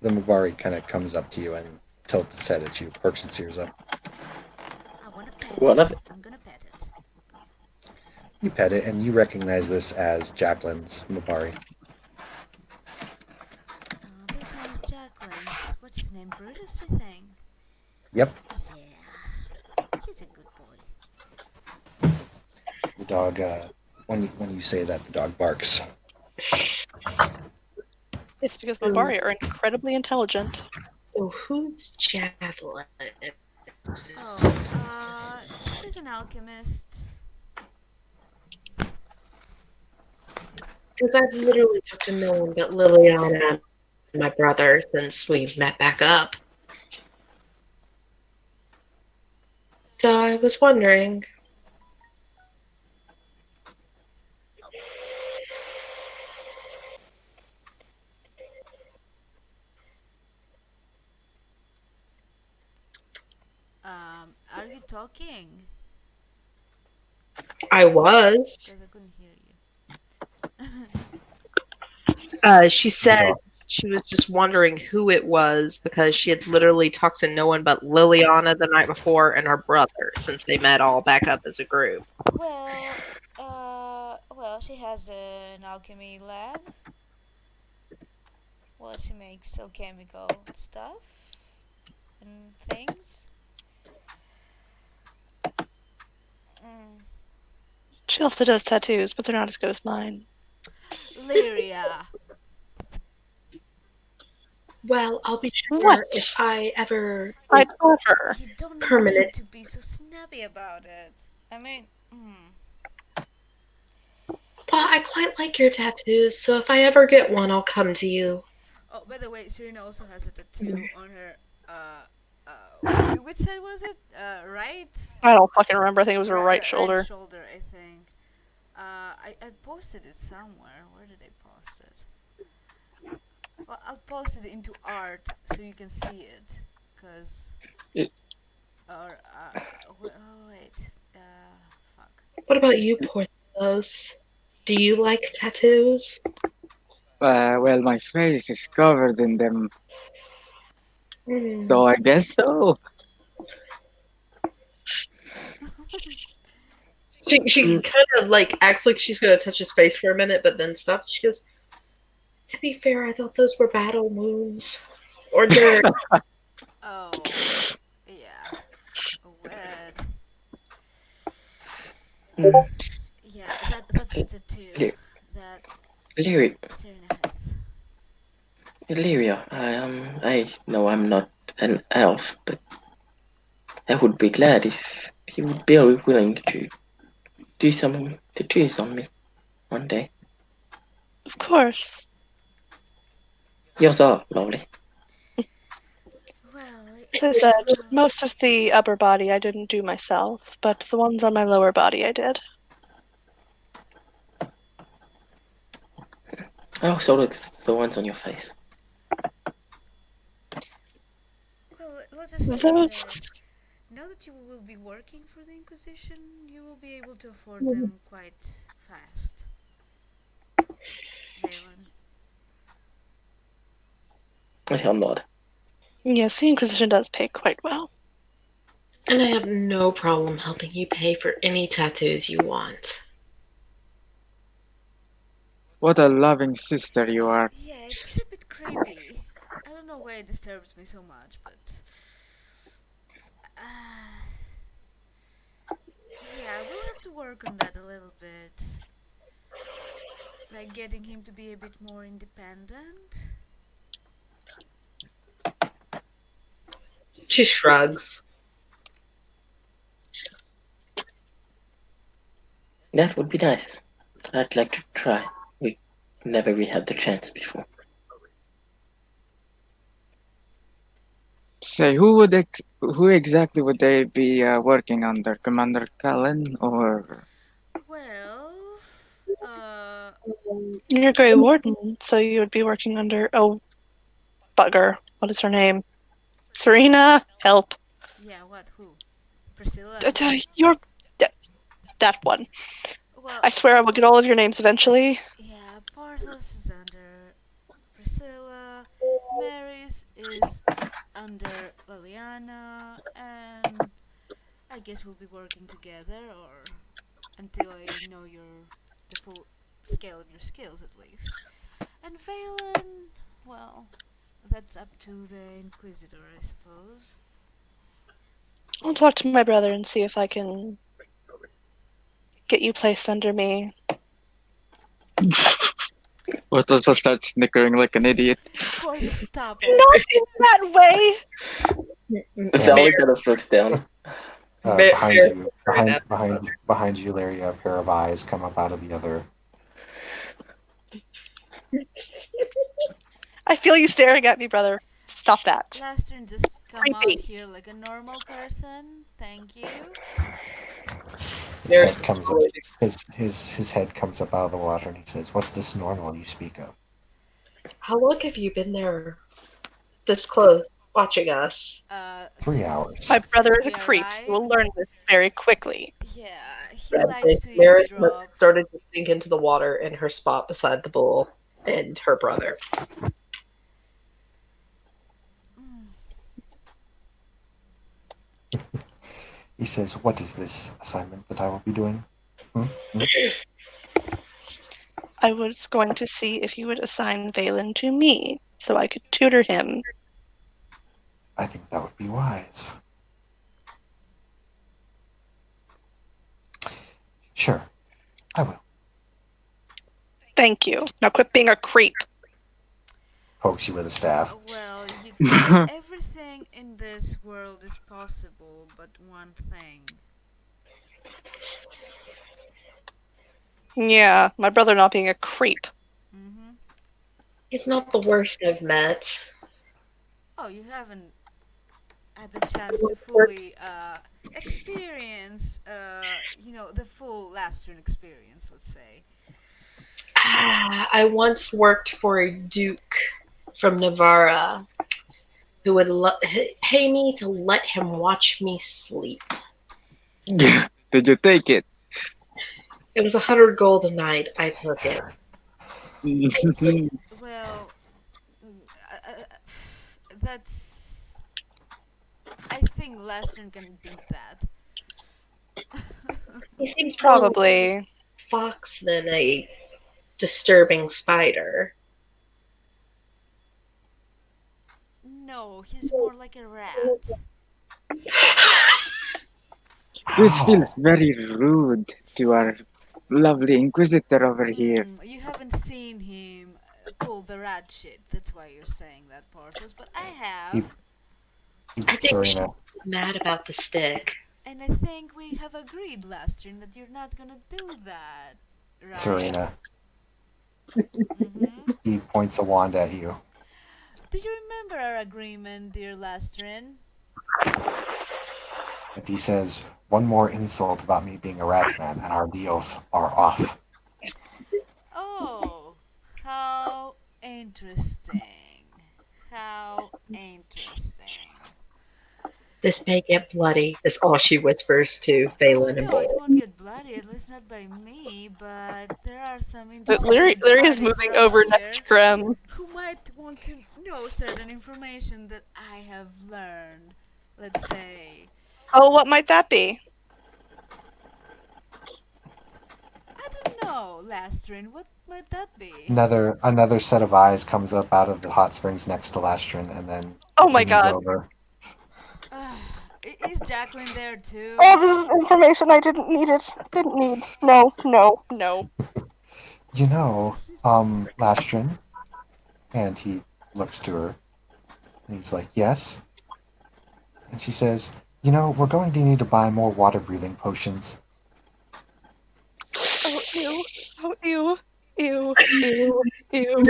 The Mabari kind of comes up to you and tilts its head at you, perks its ears up. I want to pet What it. of it? I'm gonna pet it. You pet it, and you recognize this as Jacqueline's Mabari. This one is Jacqueline's. What's his name? Brutus, I think. Yep, Yeah. He's a good boy. the dog. When you say that, the dog barks. It's because Mabari are incredibly intelligent. So who's Javelin? Oh, he's an alchemist. Because I've literally talked to no one but Liliana and my brother since we met back up. So I was wondering. Are you talking? I was. Because I couldn't hear you. She said she was just wondering who it was because she had literally talked to no one but Liliana the night before and our brother since they met all back up as a group. Well, she has an alchemy lab. Well, she makes alchemical stuff and things. She also does tattoos, but they're not as good as mine. Lyria. Well, I'll be sure What? if I ever I told her. You don't Permanent. need to be so snappy about it. I mean, Well, I quite like your tattoos, so if I ever get one, I'll come to you. Oh, by the way, Serena also has a tattoo on her. Which side was it? Right. I don't fucking remember. I think it was her right shoulder. Right shoulder, I think. I posted it somewhere. Where did I post it? Well, I'll post it into art so you can see it. Cause. Or wait. Fuck. What about you, Porthos? Do you like tattoos? Well, my face is covered in them, Hmm. so I guess so. She kind of like acts like she's gonna touch his face for a minute, but then stops. She goes, "To be fair, I thought those were battle wounds or dirt." Oh, yeah. Word. Yeah, that's the tattoo that Lyria, Serena has. Lyria, I know I'm not an elf, but I would be glad if you would be willing to to do some me one day. Of course. Yours are lovely. Well, As I said, most of the upper body I didn't do myself, but the ones on my lower body I did. Oh, so did the ones on your face. well, let's just say Those. that now that you will be working for the Inquisition, you will be able to afford them quite fast. Valen. I'll nod. Yes, the Inquisition does pay quite well. And I have no problem helping you pay for any tattoos you want. What a loving sister you are. Yeah, it's a bit creepy. I don't know why it disturbs me so much, but yeah, we'll have to work on that a little bit. Like getting him to be a bit more independent. She shrugs. That would be nice. I'd like to try. We never really had the chance before. Say, who exactly would they be working under? Commander Callan or... Well, You're Grey Warden, so you would be working under. Oh, bugger. What is her name? Serena? Help. yeah, what? Who? Priscilla? You're. That one. Well, I swear I will get all of your names eventually. yeah, Porthos is under Priscilla, Merhis is under Liliana, and I guess we'll be working together, or until I know the full scale of your skills at least. And Valen, well, that's up to the Inquisitor, I suppose. I'll talk to my brother and see if I can get you placed under me. Porthos will start snickering like an idiot. Porthos, stop it. Not in that way! Valen kind of looks down. Behind you, Lyria, a pair of eyes come up out of the other. I feel you staring at me, brother. Stop that. Lastern, just come Creepy. out here like a normal person. Thank you. His head comes up. His head comes up out of the water, and he says, "What's this normal you speak of?" How long have you been there this close, watching us? 3 hours. My brother is a we creep. arrived. You will learn this very quickly. Yeah, he likes to Maris eavesdrop. started to sink into the water in her spot beside the bull and her brother. He says, "What is this assignment that I will be doing?" I was going to see if you would assign Valen to me, so I could tutor him. I think that would be wise. Sure, I will. Thank you. Now quit being a creep. Pokes you with a staff. Well, everything in this world is possible, but one thing. Yeah, my brother not being a creep. Mm-hmm. He's not the worst I've met. Oh, you haven't had the chance to fully experience, the full Lastern experience, let's say. I once worked for a duke from Navarra who would pay me to let him watch me sleep. Did you take it? It was 100 gold a night. I took it. Well, that's. I think Lastern can beat that. He seems more like Probably. a fox than a disturbing spider. No, he's more like a rat. This feels very rude to our lovely Inquisitor over here. You haven't seen him pull the rat shit. That's why you're saying that, Porthos. But I have. I think she's mad about the stick. And I think we have agreed, Lastrin, that you're not gonna do that, right? Serena, Mm-hmm. he points a wand at you. Do you remember our agreement, dear Lastrin? And he says, one more insult about me being a rat man, and our deals are off. Oh, how interesting. How interesting. This may get bloody, is all she whispers to Oh Valen and no, it Boyd. won't get bloody, at least not by me, but there are some interesting Lyria is parties moving around over next here to Graham. who might want to know certain information that I have learned. Let's say. Oh, what might that be? I don't know, Lastrin, what might that be? Another set of eyes comes up out of the hot springs next to Lastrin, and then Oh my leans god. over. Is Jacqueline there too? Oh, this is information I didn't need it. Didn't need. No, no, no. You know, Lastrin, and he looks to her, and he's like, yes. And she says, you know, we're going to need to buy more water-breathing potions. Oh, ew. Oh, ew. Ew. Ew. Ew.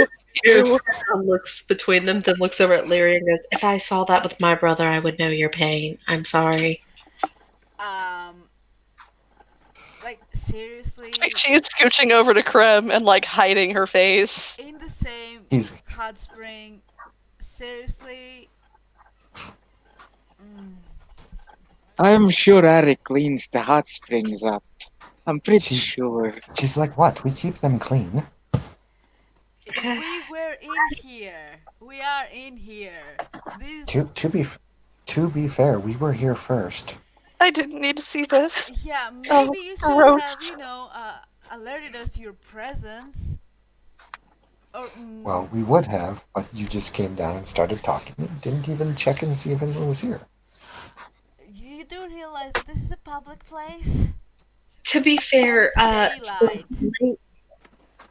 Ew. Looks between them, then looks over at Lyria and goes, "If I saw that with my brother, I would know your pain. I'm sorry." Like, seriously? She is scooching over to Krem and, like, hiding her face. In the same hot spring? Seriously? I'm sure Eric cleans the hot springs up. I'm pretty sure. She's like, what? We keep them clean. We were in here. We are in here. This. To be fair, we were here first. I didn't need to see this. Yeah, maybe Oh, you should gross. have, alerted us to your presence. Or, Well, we would have, but you just came down and started talking. You didn't even check and see if anyone was here. You do realize that this is a public place? To be fair, It's daylight.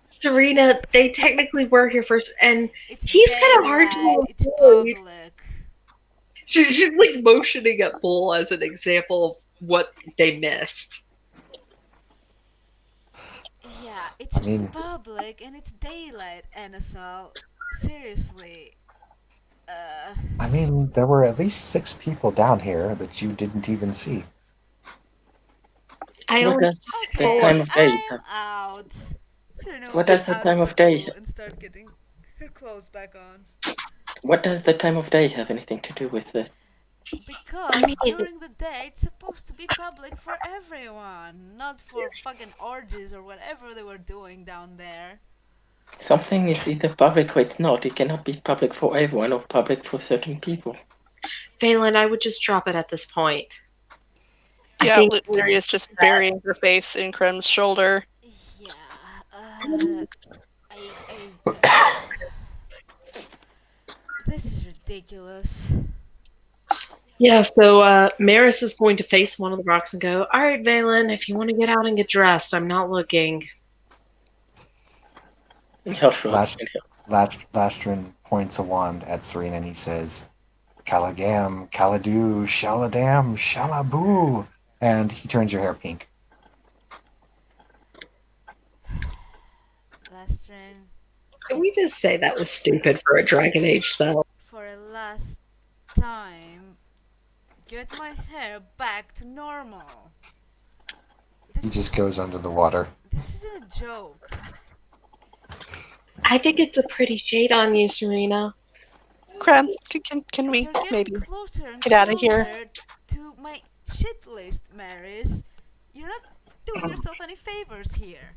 Serena, they technically were here first, and It's he's kind of hard daylight. to It's avoid. public. She's like motioning at Bull as an example of what they missed. Yeah, it's public and it's daylight, Anasal. Seriously. I mean, there were at least 6 people down here that you didn't even see. What does the time of day I'm out. Serena will What get does the out time of of the day? pool and start getting her clothes back on. What does the time of day have anything to do with it? Because during the day it's supposed to be public for everyone, not for fucking orgies or whatever they were doing down there. Something is either public or it's not. It cannot be public for everyone or public for certain people. Valen, I would just drop it at this point. Yeah, Lyria's just burying her face in Krem's shoulder. Yeah, this is ridiculous. Yeah, so Merhis is going to face one of the rocks and go, "All right, Valen, if you want to get out and get dressed, I'm not looking." Lastrin points a wand at Serena and he says, Calagam, Caladu, Shaladam, Shalaboo. And he turns your hair pink. Lastrin. Can we just say that was stupid for a Dragon Age spell? For a last time, get my hair back to normal. He just goes under the water. This isn't a joke. I think it's a pretty shade on you, Serena. Krem, can we maybe get out of here? To my shit list, Merhis. You're not doing yourself any favors here.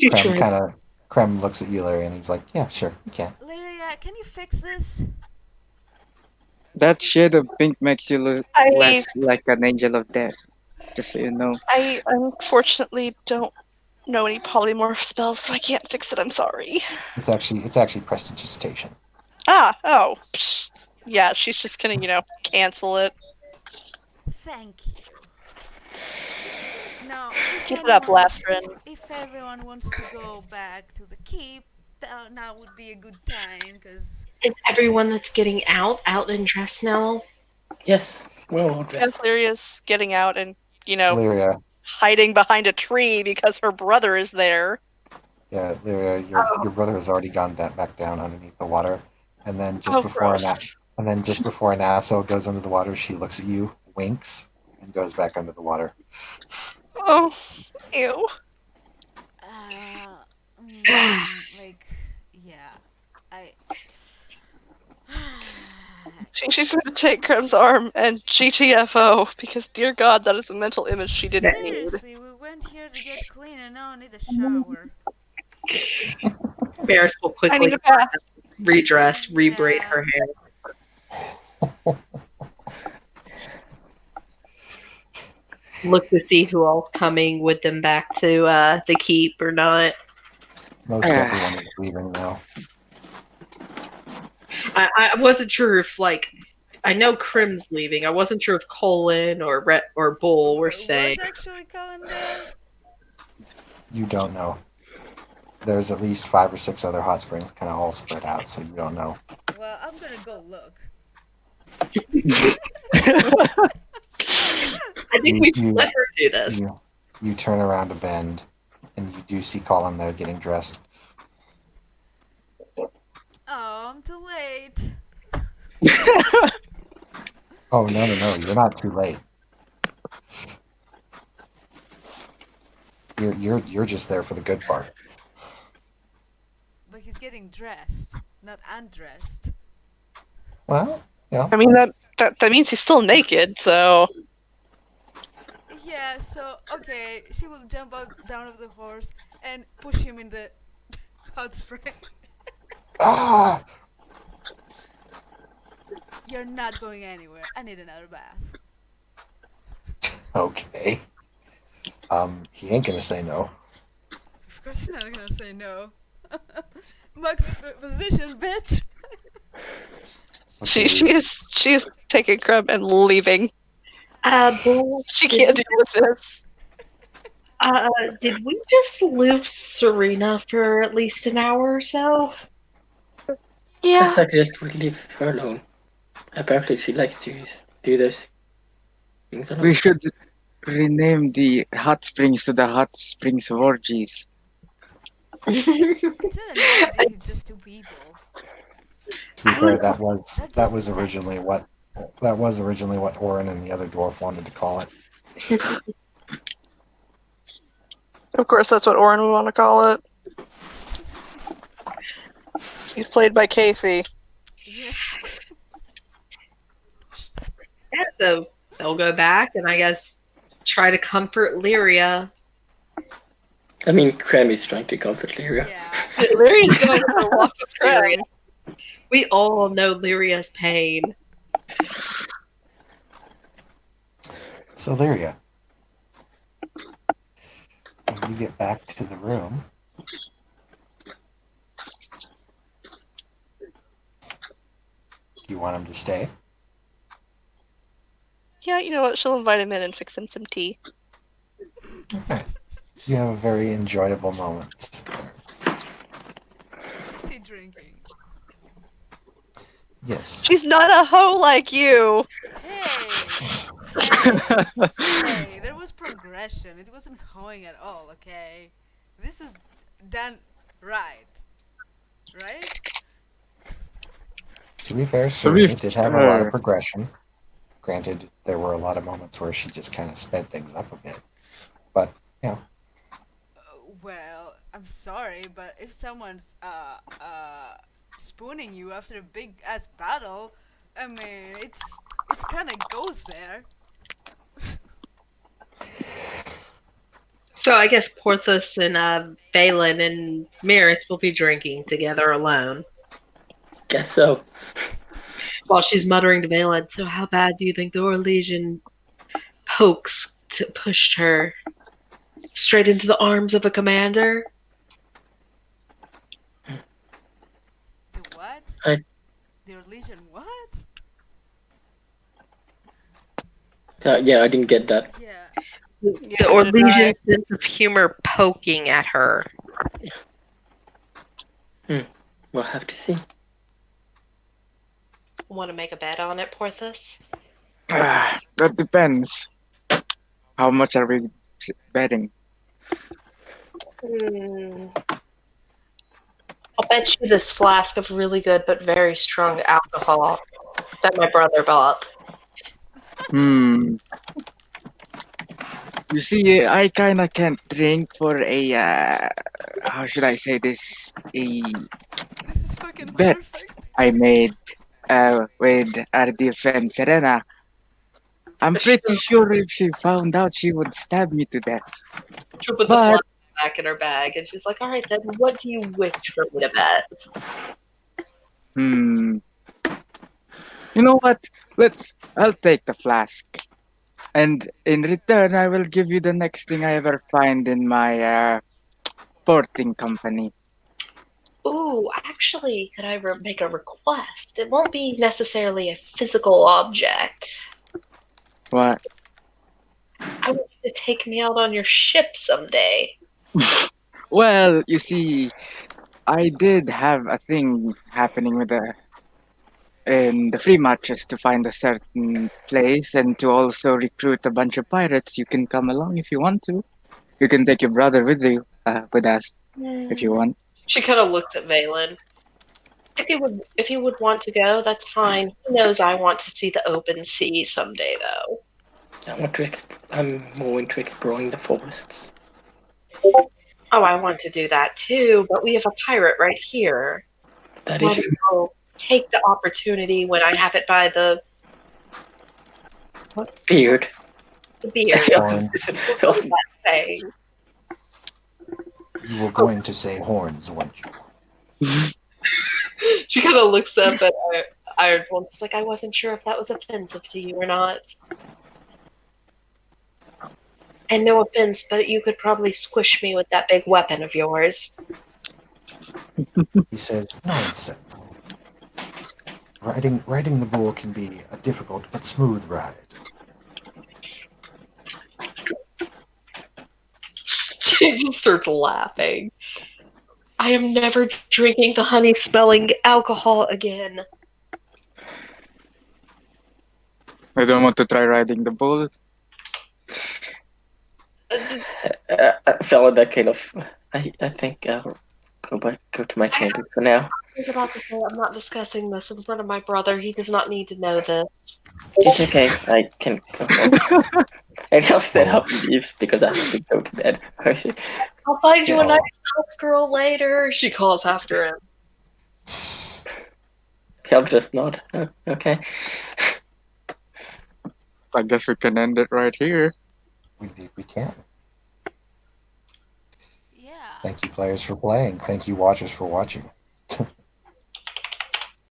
Krem looks at you, Lyria, and he's like, yeah, sure, you can. Lyria, can you fix this? That shade of pink makes you look less like an angel of death. Just so you know. I unfortunately don't know any polymorph spells, so I can't fix it. I'm sorry. It's actually prestidigitation. Oh. Yeah, she's just gonna, cancel it. Thank you. Now, keep it up, Lastrin. If everyone wants to go back to the keep, now would be a good time, because... Is everyone that's getting out and dressed now? Yes, well As dressed. Lyria's getting out and, Lyria, hiding behind a tree because her brother is there. yeah, Lyria, your brother has already gone back down underneath the water, and then just Oh, before gross. an asshole goes under the water, she looks at you, winks, and goes back under the water. Oh, ew. Like, yeah, I. She's going to take Krem's arm and GTFO because, dear God, that is a mental image she didn't need. Seriously, we went here to get clean and now I need a shower. Varys will I quickly need a bath. redress, rebraid Yeah. her hair. Look to see who else coming with them back to the keep or not. Most everyone is leaving now. I wasn't sure if I know Crim's leaving. I wasn't sure if Colin or Bull were staying. Was actually Colin there? You don't know. There's at least 5 or 6 other hot springs kind of all spread out, so you don't know. Well, I'm gonna go look. I think we should let her do this. You turn around a bend, and you do see Colin there getting dressed. Oh, I'm too late. Oh, no, you're not too late. You're just there for the good part. But he's getting dressed, not undressed. Well, yeah. I mean, that means he's still naked, so... Yeah, so, okay, she will jump down off the horse and push him in the hot spring. Ah! You're not going anywhere. I need another bath. Okay. He ain't gonna say no. Of course he's not gonna say no. Max's position, bitch! She is taking Krem and leaving. Bull, She can't deal with this. did we just lose Serena for at least an hour or so? I Yeah. suggest we leave her alone. Apparently she likes to do those things alone. We should rename the hot springs to the hot springs of orgies. It's not an orgy, it's just two people. To be fair, that was originally what Orin and the other dwarf wanted to call it. Of course, that's what Orin would want to call it. He's played by Casey. Yeah. Yeah, so they'll go back and I guess try to comfort Lyria. I mean, Krem is trying to comfort Lyria. Yeah. Lyria's going for a walk with Krem. We all know Lyria's pain. So Lyria, when you get back to the room, do you want him to stay? Yeah, you know what? She'll invite him in and fix him some tea. Okay. You have a very enjoyable moment. Tea drinking. Yes. She's not a hoe like you! Hey! Hey, there was progression. It wasn't hoeing at all, okay? This was done right. Right? To be fair, Serena did have a lot of progression. Granted, there were a lot of moments where she just kind of sped things up a bit. But, Well, I'm sorry, but if someone's spooning you after a big ass battle, I mean, it kind of goes there. So I guess Porthos and Valen and Merhis will be drinking together alone. Guess so. While she's muttering to Valen, so how bad do you think the Orlesian pushed her straight into the arms of a commander? The what? The Orlesian what? Yeah, I didn't get that. Yeah. The Orlesian sense of humor poking at her. We'll have to see. Want to make a bet on it, Porthos? That depends. How much are we betting? I'll bet you this flask of really good but very strong alcohol that my brother bought. Hmm. You see, I kinda can't drink for a, how should I say this? A This is fucking bet perfect. I made, with our dear friend Serena. I'm pretty sure if she found out, she would stab me to death. She'll put the But, flask back in her bag and she's like, all right, then what do you wish for me to bet? hmm. You know what? I'll take the flask. And in return, I will give you the next thing I ever find in my, porting company. Ooh, actually, could I make a request? It won't be necessarily a physical object. What? I want you to take me out on your ship someday. Well, you see, I did have a thing happening with the in the free matches to find a certain place and to also recruit a bunch of pirates. You can come along if you want to. You can take your brother with you, with us, if you want. She kind of looks at Valen. If you would want to go, that's fine. He knows I want to see the open sea someday, though. I'm more into exploring the forests. Oh, I want to do that too, but we have a pirate right here. That Might is as well take the opportunity when I have it by the weird. beard. Horn. What was that saying? You were going to say horns, weren't you? She kind of looks up at Ironborn. She's like, I wasn't sure if that was offensive to you or not. And no offense, but you could probably squish me with that big weapon of yours. He says, nonsense. Riding the bull can be a difficult but smooth ride. She just starts laughing. I am never drinking the honey-smelling alcohol again. I don't want to try riding the bull. Fella, that kind of. I think I'll go to my chambers for now. I was about to say, I'm not discussing this in front of my brother. He does not need to know this. It's okay. I can go home. And I'll stand up and leave because I have to go to bed. I'll find you a Yeah. nice elf girl later, she calls after him. He'll just nod. Oh, okay. I guess we can end it right here. We can. Yeah. Thank you, players, for playing. Thank you, watchers, for watching.